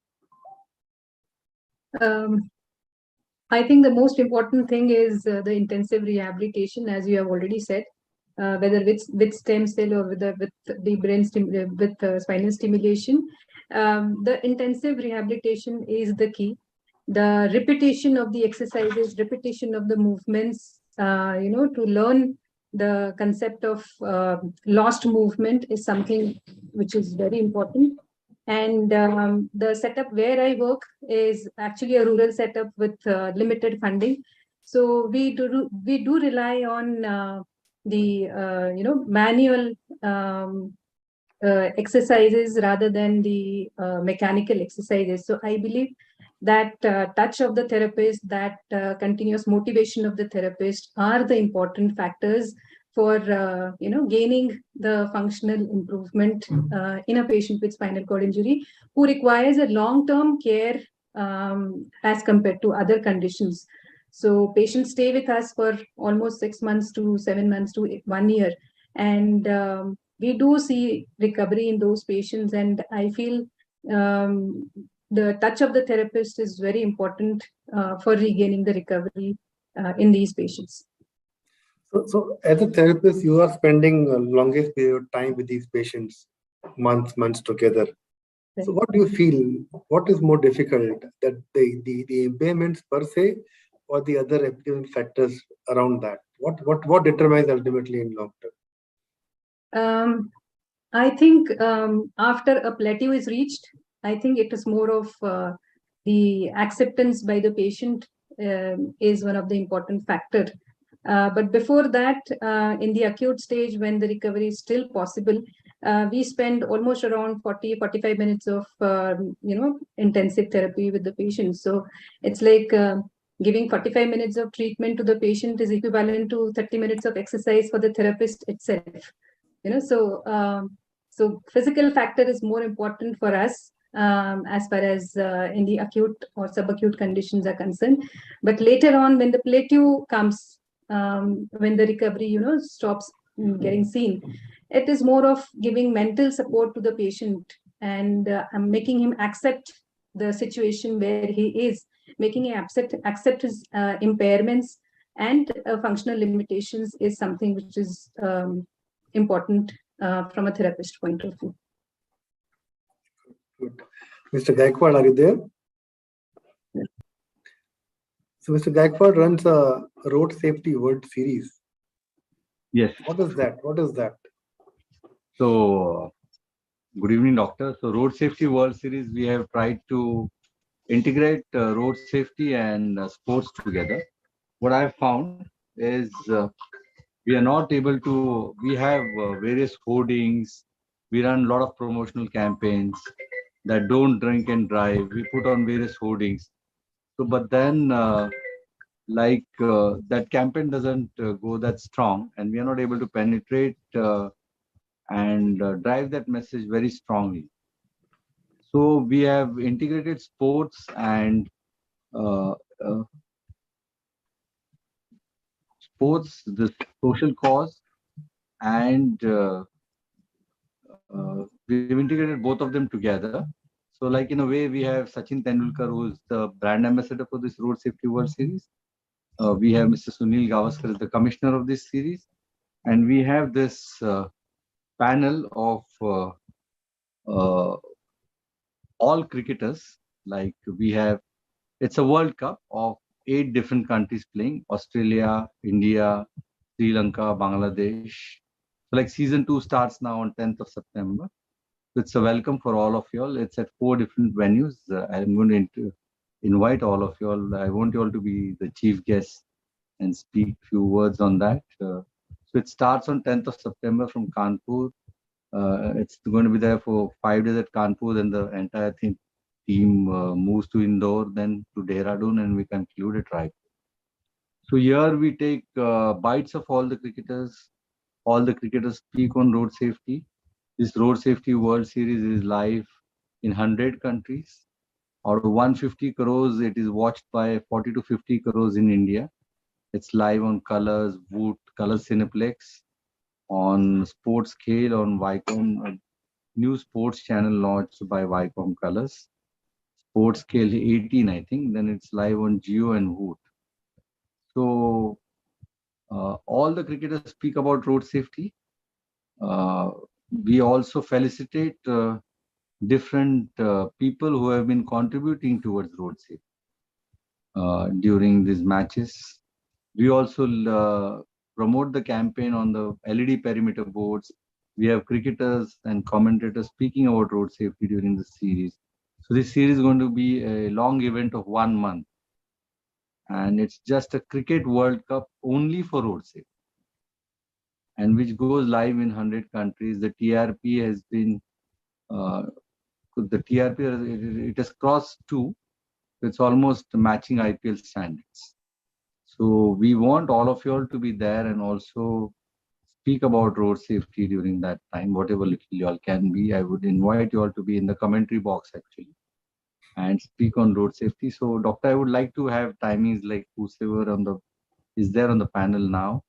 I think the most important thing is the intensive rehabilitation, as you have already said, whether with stem cell or with the brain with spinal stimulation. The intensive rehabilitation is the key. The repetition of the exercises, repetition of the movements, to learn the concept of lost movement is something which is very important. And the setup where I work is actually a rural setup with limited funding. So we do rely on the manual exercises rather than the mechanical exercises. So I believe that touch of the therapist, that continuous motivation of the therapist are the important factors for gaining the functional improvement in a patient with spinal cord injury who requires a long-term care as compared to other conditions. So patients stay with us for almost 6 months to 7 months to 1 year, and we do see recovery in those patients. And I feel the touch of the therapist is very important for regaining the recovery in these patients. So as a therapist, you are spending a longest period of time with these patients, months together. So what do you feel? What is more difficult, that the impairments per se, or the other epidemic factors around that? What determines ultimately in long term? I think after a plateau is reached, I think it is more of the acceptance by the patient is one of the important factors. But before that, in the acute stage, when the recovery is still possible, we spend almost around 40-45 minutes of intensive therapy with the patient. So it's like giving 45 minutes of treatment to the patient is equivalent to 30 minutes of exercise for the therapist itself. So physical factor is more important for us as far as in the acute or subacute conditions are concerned. But later on, when the plateau comes, when the recovery stops getting seen, it is more of giving mental support to the patient and making him accept the situation where he is, making him accept his impairments and functional limitations is something which is important from a therapist point of view. Good. Mr. Gaikwad, are you there? Yes. So Mr. Gaikwad runs a Road Safety World Series. Yes. What is that? So, good evening, doctor. So, Road Safety World Series, we have tried to integrate road safety and sports together. What I have found is we are not able to, we have various hoardings, we run a lot of promotional campaigns that don't drink and drive, we put on various hoardings. So, but then that campaign doesn't go that strong, and we are not able to penetrate and drive that message very strongly. So we have integrated sports and sports, the social cause, and we've integrated both of them together. So like in a way, we have Sachin Tendulkar, who is the brand ambassador for this Road Safety World Series. We have Mr. Sunil Gavaskar as the commissioner of this series. And we have this panel of all cricketers. Like we have, it's a World Cup of 8 different countries playing: Australia, India, Sri Lanka, Bangladesh. So like season 2 starts now on 10th of September. It's a welcome for all of you all. It's at 4 different venues. I'm going to invite all of you all. I want you all to be the chief guests and speak few words on that. So it starts on 10th of September from Kanpur. It's going to be there for 5 days at Kanpur, then the entire team moves to Indore, then to Dehradun, and we conclude at Raipur. So here we take bites of all the cricketers. All the cricketers speak on road safety. This Road Safety World Series is live in 100 countries. Out of 150 crores, it is watched by 40 to 50 crores in India. It's live on Colors, Woot, Color Cineplex, on Sports Scale, on Viacom, a new sports channel launched by Viacom Colors. Sports Scale 18, I think. Then it's live on Geo and Woot. So all the cricketers speak about road safety. We also felicitate different people who have been contributing towards road safety during these matches. We also promote the campaign on the LED perimeter boards. We have cricketers and commentators speaking about road safety during the series. So this series is going to be a long event of 1 month. And it's just a cricket World Cup only for road safety, and which goes live in 100 countries. The TRP has been, it has crossed 2. It's almost matching IPL standards. So we want all of you all to be there and also speak about road safety during that time, whatever little you all can be. I would invite you all to be in the commentary box actually and speak on road safety. So Doctor, I would like to have timings like whosoever is there on the panel now.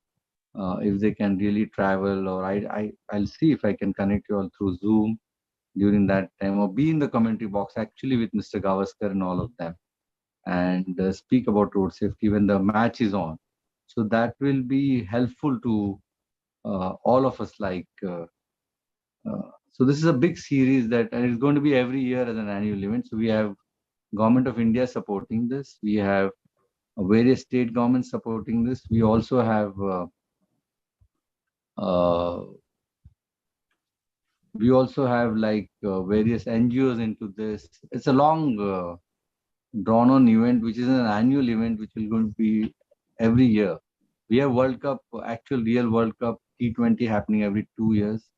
If they can really travel, or I'll see if I can connect you all through Zoom during that time, or be in the commentary box actually with Mr. Gavaskar and all of them, and speak about road safety when the match is on. So that will be helpful to all of us. So this is a big series and it's going to be every year as an annual event. So we have Government of India supporting this. We have various state governments supporting this. We also have various NGOs into this. It's a long drawn on event, which is an annual event, which will going to be every year. We have World Cup, actual real World Cup T20 happening every 2 years.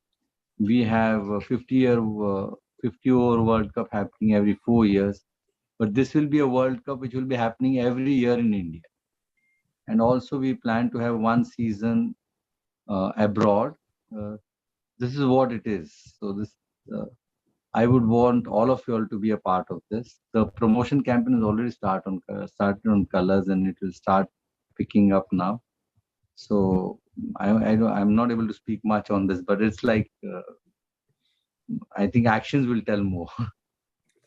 We have a 50 over World Cup happening every 4 years. But this will be a World Cup which will be happening every year in India. And also we plan to have 1 season abroad. This is what it is. So this, I would want all of you all to be a part of this. The promotion campaign has already started on Colors, and it will start picking up now. So I'm not able to speak much on this, but it's like I think actions will tell more.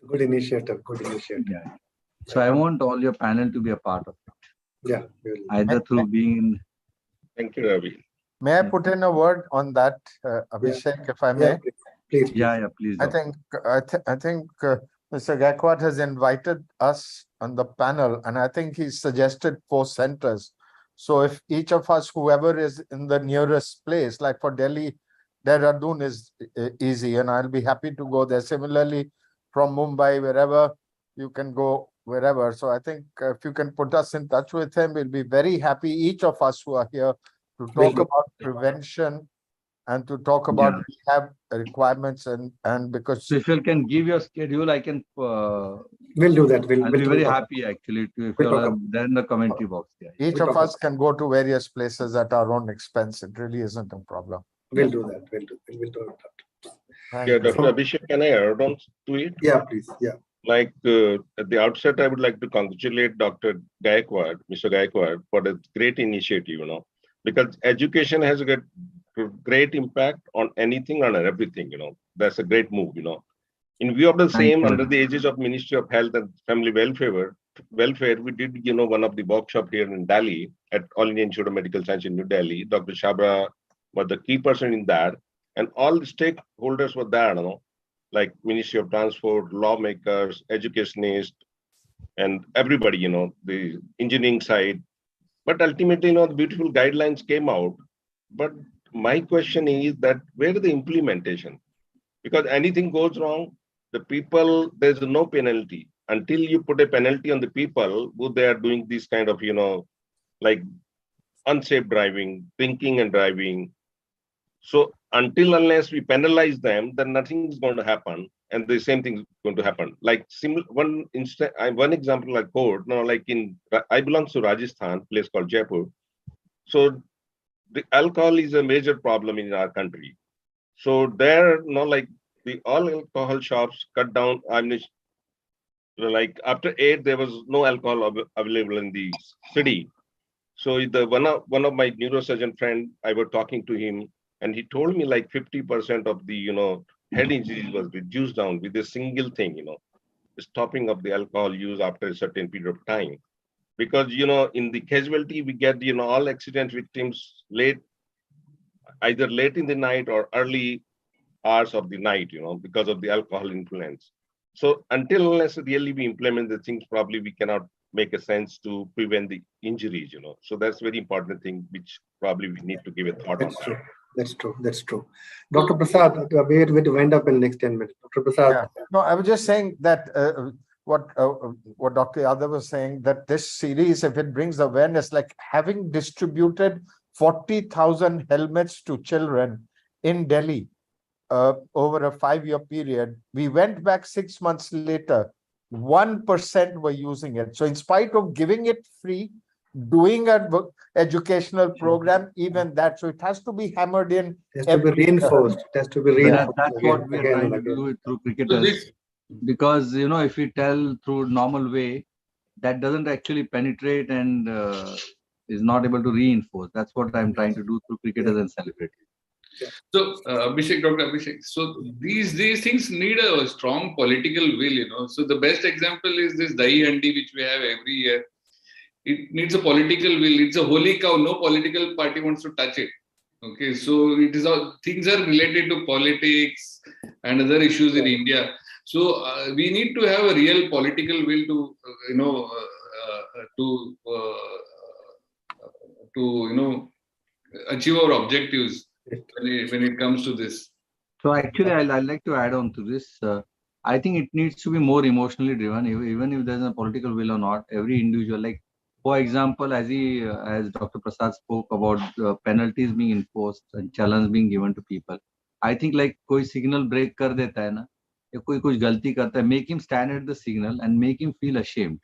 Good initiative. Good initiative. Yeah. So I want all your panel to be a part of it. Yeah. Either through being. Thank you, Ravi. May I put in a word on that, Abhishek, if I may? Yeah, please. Yeah, please. I think Mr. Gaikwad has invited us on the panel, and I think he suggested 4 centers. So if each of us, whoever is in the nearest place, like for Delhi, Dehradun is easy, and I'll be happy to go there. Similarly, from Mumbai, wherever you can go, wherever. So I think if you can put us in touch with him, we'll be very happy, each of us who are here, to talk about prevention and to talk about rehab requirements and because. So if you can give your schedule, I can. We'll do that. I'll be very happy actually if you are there in the commentary box. Yeah. Each of us can go to various places at our own expense. It really isn't a problem. We'll do that. We'll do that. Yeah, Dr. Abhishek, can I add on to it? Yeah, please. Yeah. Like at the outset, I would like to congratulate Dr. Gaikwad, Mr. Gaikwad, for the great initiative, because education has got great impact on anything and everything, That's a great move, In view of the same, under the aegis of Ministry of Health and Family Welfare, we did, one of the workshop here in Delhi at All India Institute of Medical Science in New Delhi. Dr. Shabra was the key person in that, and all the stakeholders were there, like Ministry of Transport, lawmakers, educationists, and everybody, the engineering side. But ultimately, the beautiful guidelines came out. But my question is that where is the implementation? Because anything goes wrong, the people, there's no penalty. Until you put a penalty on the people who they are doing this kind of, like unsafe driving, drinking and driving. So until unless we penalize them, then nothing is going to happen, and the same thing is going to happen. Like one example I quote now, like I belong to Rajasthan, place called Jaipur. So the alcohol is a major problem in our country. So there, like the all alcohol shops cut down. I mean, like after 8, there was no alcohol available in the city. So the one of my neurosurgeon friend, I was talking to him, and he told me like 50% of the head injuries was reduced down with a single thing, stopping of the alcohol use after a certain period of time. Because in the casualty we get all accident victims either late in the night or early hours of the night, because of the alcohol influence. So until unless really we implement the things, probably we cannot make a sense to prevent the injuries, So that's very important thing, which probably we need to give a thought on that. That's true. That's true. Dr. Prasad, we're going to wind up in the next 10 minutes. Dr. Prasad. Yeah. No, I was just saying that what Dr. Yadav was saying, that this series, if it brings awareness, like having distributed 40,000 helmets to children in Delhi over a 5-year period, we went back 6 months later, 1% were using it. So in spite of giving it free, doing an educational program, even that, so it has to be hammered in. It has to be reinforced. It has to be reinforced. That's what we are trying to do through cricketers. Because, if we tell through normal way, that doesn't actually penetrate and is not able to reinforce. That's what I'm trying to do through cricketers and celebrities. So, Abhishek, Dr. Abhishek, so these things need a strong political will, So the best example is this Dahi Handi, which we have every year. It needs a political will. It's a holy cow. No political party wants to touch it. Okay, so it is all things are related to politics and other issues in India. So we need to have a real political will to achieve our objectives when it comes to this. So actually, I'd like to add on to this. I think it needs to be more emotionally driven, even if there's a political will or not. Every individual, like for example, as Dr. Prasad spoke about penalties being enforced and challenges being given to people. I think like कोई signal break कर देता है ना, या कोई कुछ गलती करता है, make him stand at the signal and make him feel ashamed.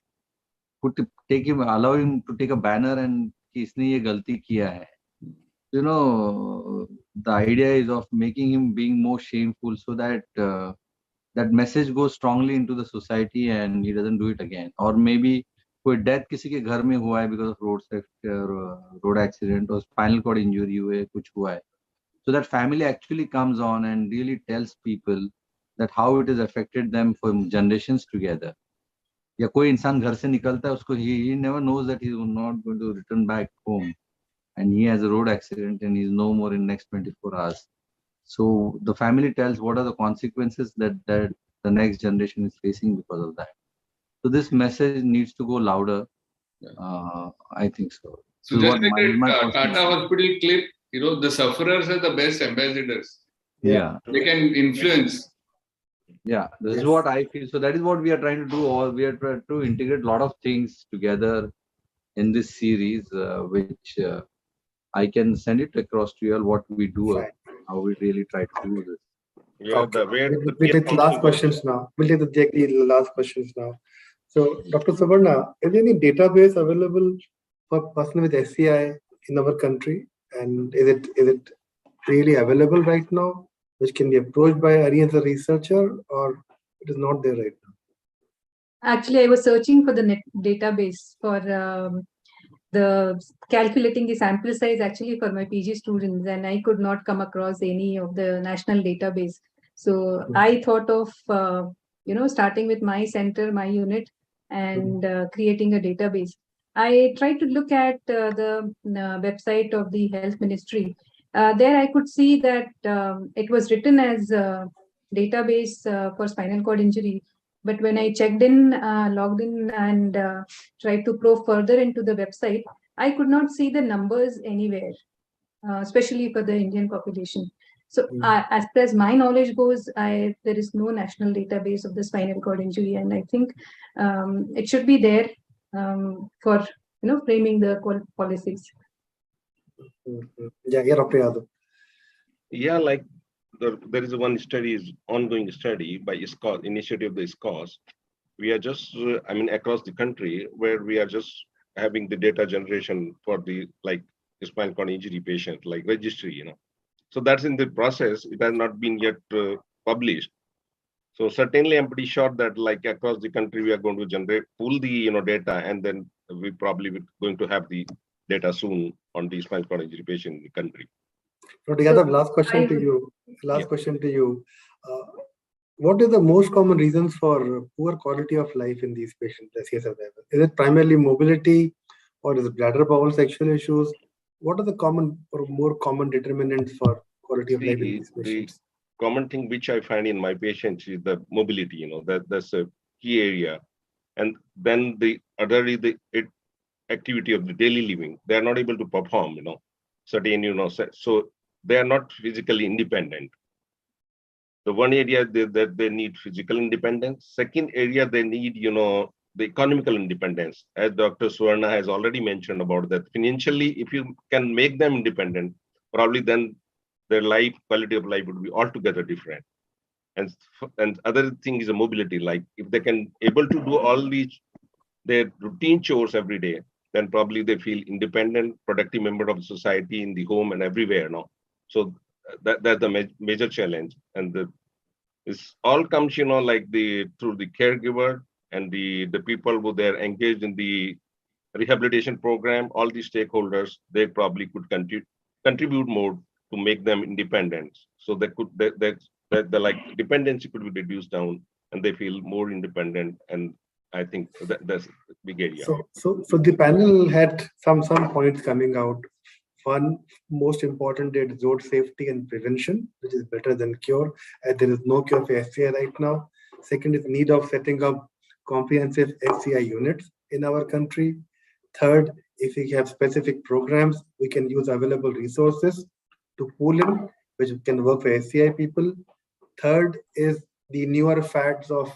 Allow him to take a banner and कि इसने ये गलती किया है. The idea is of making him being more shameful, so that that message goes strongly into the society and he doesn't do it again. Or maybe कोई death किसी के घर में हुआ है because of road safety or road accident or spinal cord injury हुए कुछ हुआ है. So that family actually comes on and really tells people that how it has affected them for generations together. या कोई इंसान घर से निकलता है, उसको he never knows that he is not going to return back home. And he has a road accident and he's no more in next 24 hours. So the family tells what are the consequences that the next generation is facing because of that. So this message needs to go louder. I think so. So just like the Tata Hospital clip, the sufferers are the best ambassadors. Yeah. They can influence. Yeah, this is what I feel. So that is what we are trying to do. We are trying to integrate a lot of things together in this series, which I can send it across to you all what we do, how we really try to do this. Yeah, we'll take the last questions now. We'll take the last questions now. So, Dr. Subarna, is there any database available for person with SCI in our country? And is it really available right now, which can be approached by any other researcher, or it is not there right now? Actually, I was searching for the database for the calculating the sample size actually for my PG students, and I could not come across any of the national database. So I thought of starting with my center, my unit, and creating a database. I tried to look at the website of the Health Ministry. There I could see that it was written as a database for spinal cord injury. But when I checked in, logged in, and tried to probe further into the website, I could not see the numbers anywhere, especially for the Indian population. So as far as my knowledge goes, there is no national database of the spinal cord injury, and I think it should be there for framing the policies. Yeah, Dr. Yadav. Yeah, like there is one study, is ongoing study by ISCOS, initiative of the ISCOS. We are just, I mean, across the country where we are just having the data generation for the like spinal cord injury patient, like registry, So that's in the process. It has not been yet published. So certainly, I'm pretty sure that like across the country, we are going to pull the data, and then we probably going to have the data soon on the spinal cord injury patient in the country. Dr. Yadav, last question to you. Last question to you. What are the most common reasons for poor quality of life in these patients? Is it primarily mobility, or is it bladder bowel sexual issues? What are the common or more common determinants for quality of life in these patients? The common thing which I find in my patients is the mobility. That's a key area, and then the other is the activity of the daily living. They are not able to perform. Certain so they are not physically independent. The one area that they need physical independence. Second area they need, the economical independence. As Dr. Suvarna has already mentioned about that, financially, if you can make them independent, probably then their quality of life would be altogether different. And other thing is a mobility. Like if they can able to do all these their routine chores every day, then probably they feel independent, productive member of society in the home and everywhere. So that's the major challenge, and this all comes, like through the caregiver and the people who they're engaged in the rehabilitation program. All the stakeholders, they probably could contribute more to make them independent. So that the like dependency could be reduced down, and they feel more independent. And I think that's a big area. So the panel had some points coming out. One most important is road safety and prevention, which is better than cure, as there is no cure for SCI right now. Second is need of setting up comprehensive SCI units in our country. Third, if we have specific programs, we can use available resources to pool in, which can work for SCI people. Third is the newer fads of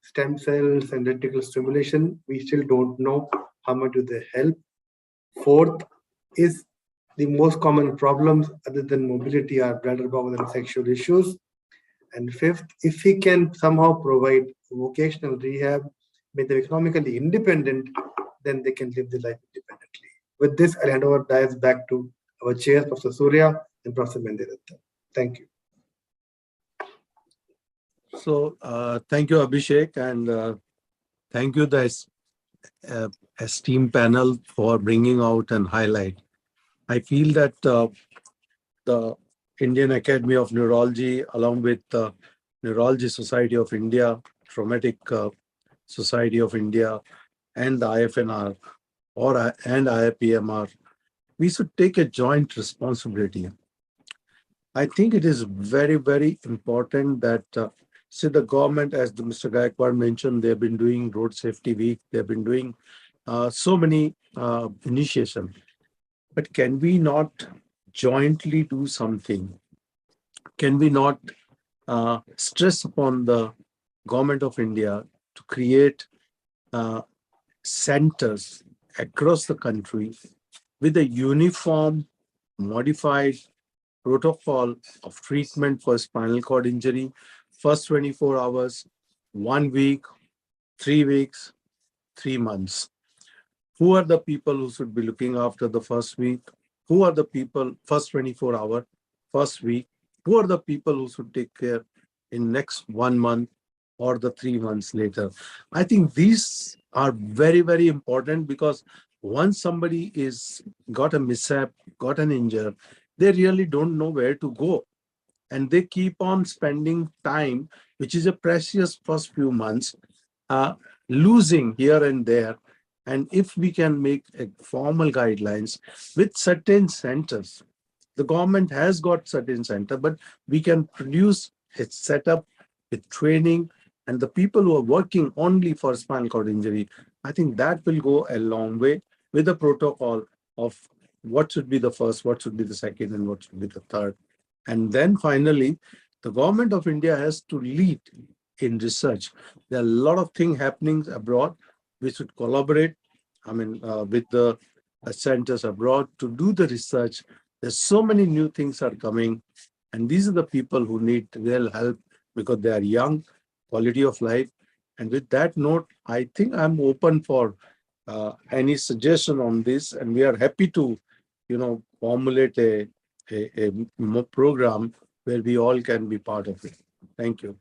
stem cells and electrical stimulation. We still don't know how much do they help. Fourth is the most common problems other than mobility are bladder bowel and sexual issues. And fifth, if we can somehow provide vocational rehab, make them economically independent, then they can live their life independently. With this, I'll hand over dias back to our chairs, Professor Surya and Professor Mendiratta. Thank you. So thank you, Abhishek, and thank you, the esteemed panel, for bringing out and highlight. I feel that the Indian Academy of Neurology, along with the Neurology Society of India, Traumatic Society of India, and the IFNR and IIPMR, we should take a joint responsibility. I think it is very, very important that see the government, as Mr. Gaikwad mentioned, they've been doing Road Safety Week, they've been doing so many initiations. But can we not jointly do something? Can we not stress upon the government of India to create centers across the country with a uniform, modified protocol of treatment for spinal cord injury, first 24 hours, 1 week, 3 weeks, 3 months? Who are the people who should be looking after the first week? Who are the people, first 24 hour, first week? Who are the people who should take care in next 1 month or the 3 months later? I think these are very, very important, because once somebody is got a mishap, got an injury, they really don't know where to go. And they keep on spending time, which is a precious first few months, losing here and there. And if we can make a formal guidelines with certain centers, the government has got certain center, but we can produce a setup with training and the people who are working only for spinal cord injury. I think that will go a long way with the protocol of what should be the first, what should be the second, and what should be the third. And then finally, the government of India has to lead in research. There are a lot of things happening abroad. We should collaborate, with the centers abroad to do the research. There's so many new things are coming, and these are the people who need real help because they are young, quality of life. And with that note, I think I'm open for any suggestion on this, and we are happy to, formulate a program where we all can be part of it. Thank you.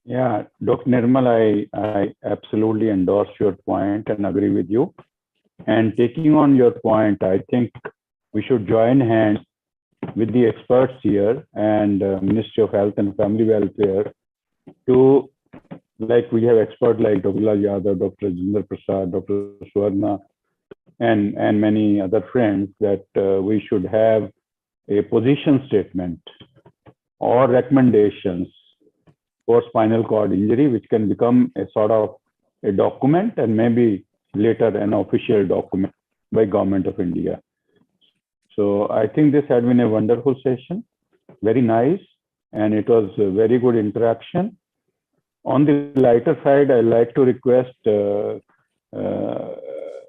Yeah, Dr. Nirmal, I absolutely endorse your point and agree with you. And taking on your point, I think we should join hands with the experts here and Ministry of Health and Family Welfare to, like we have experts like Dr. Yadav, Dr. Jinder Prasad, Dr. Swarna, and many other friends, that we should have a position statement or recommendations for spinal cord injury, which can become a sort of a document and maybe later an official document by Government of India. So I think this had been a wonderful session, very nice, and it was a very good interaction. On the lighter side, I'd like to request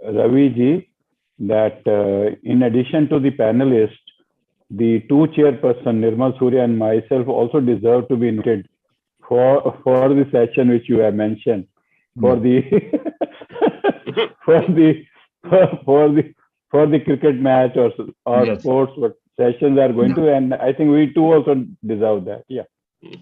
Ravi ji that in addition to the panelists, the two chairperson, Nirmal Surya and myself, also deserve to be invited for the session which you have mentioned, for the for the cricket match or Yes. sports what sessions are going to, and I think we too also deserve that. Yeah.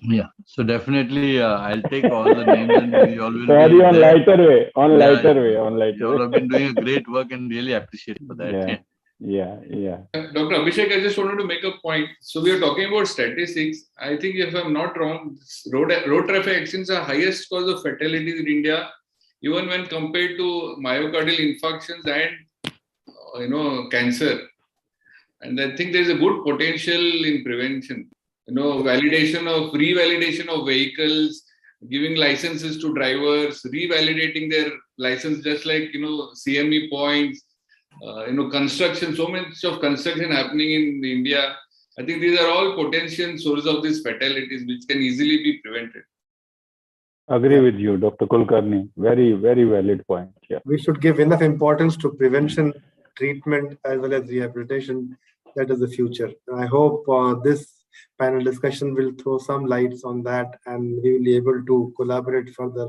Yeah. So definitely, I'll take all the names and we all will Sorry, be on there. lighter way, on Yeah, lighter yeah. way, on lighter You all way. have been doing a great work and really appreciate for that. Yeah. Yeah. Dr. Abhishek, I just wanted to make a point. So we are talking about statistics. I think if I'm not wrong, road traffic accidents are highest cause of fatalities in India, even when compared to myocardial infarctions and cancer. And I think there is a good potential in prevention. Revalidation of vehicles, giving licenses to drivers, revalidating their license, just like CME points. Construction, so much of construction happening in India. I think these are all potential sources of these fatalities, which can easily be prevented. Agree with you, Dr. Kulkarni. Very, very valid point. Yeah. We should give enough importance to prevention, treatment, as well as rehabilitation. That is the future. And I hope this panel discussion will throw some lights on that, and we will be able to collaborate further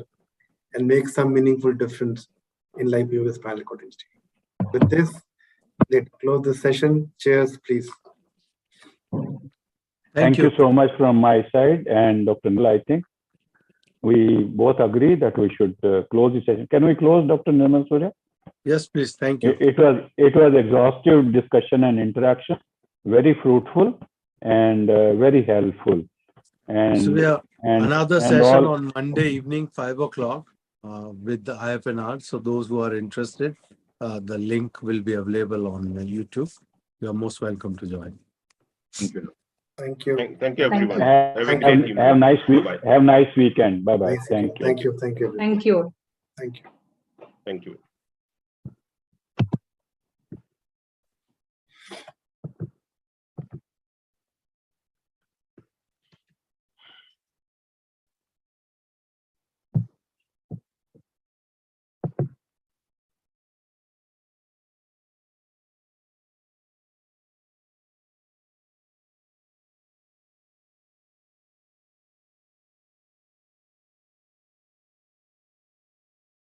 and make some meaningful difference in life with spinal cord injury. With this, let's close the session. Cheers, please. Thank you so much from my side, and Dr. Nirmal, I think we both agree that we should close the session. Can we close, Dr. Nirmal Surya? Yes, please. Thank you. It was exhaustive discussion and interaction, very fruitful and very helpful. And so we have another session on Monday evening, 5 o'clock, with the IFNR. So those who are interested, the link will be available on YouTube. You are most welcome to join. Thank you. Thank you. Thank you, everyone. Have nice weekend. Bye bye. Thank you. Thank you. Thank you. Thank you. Thank you.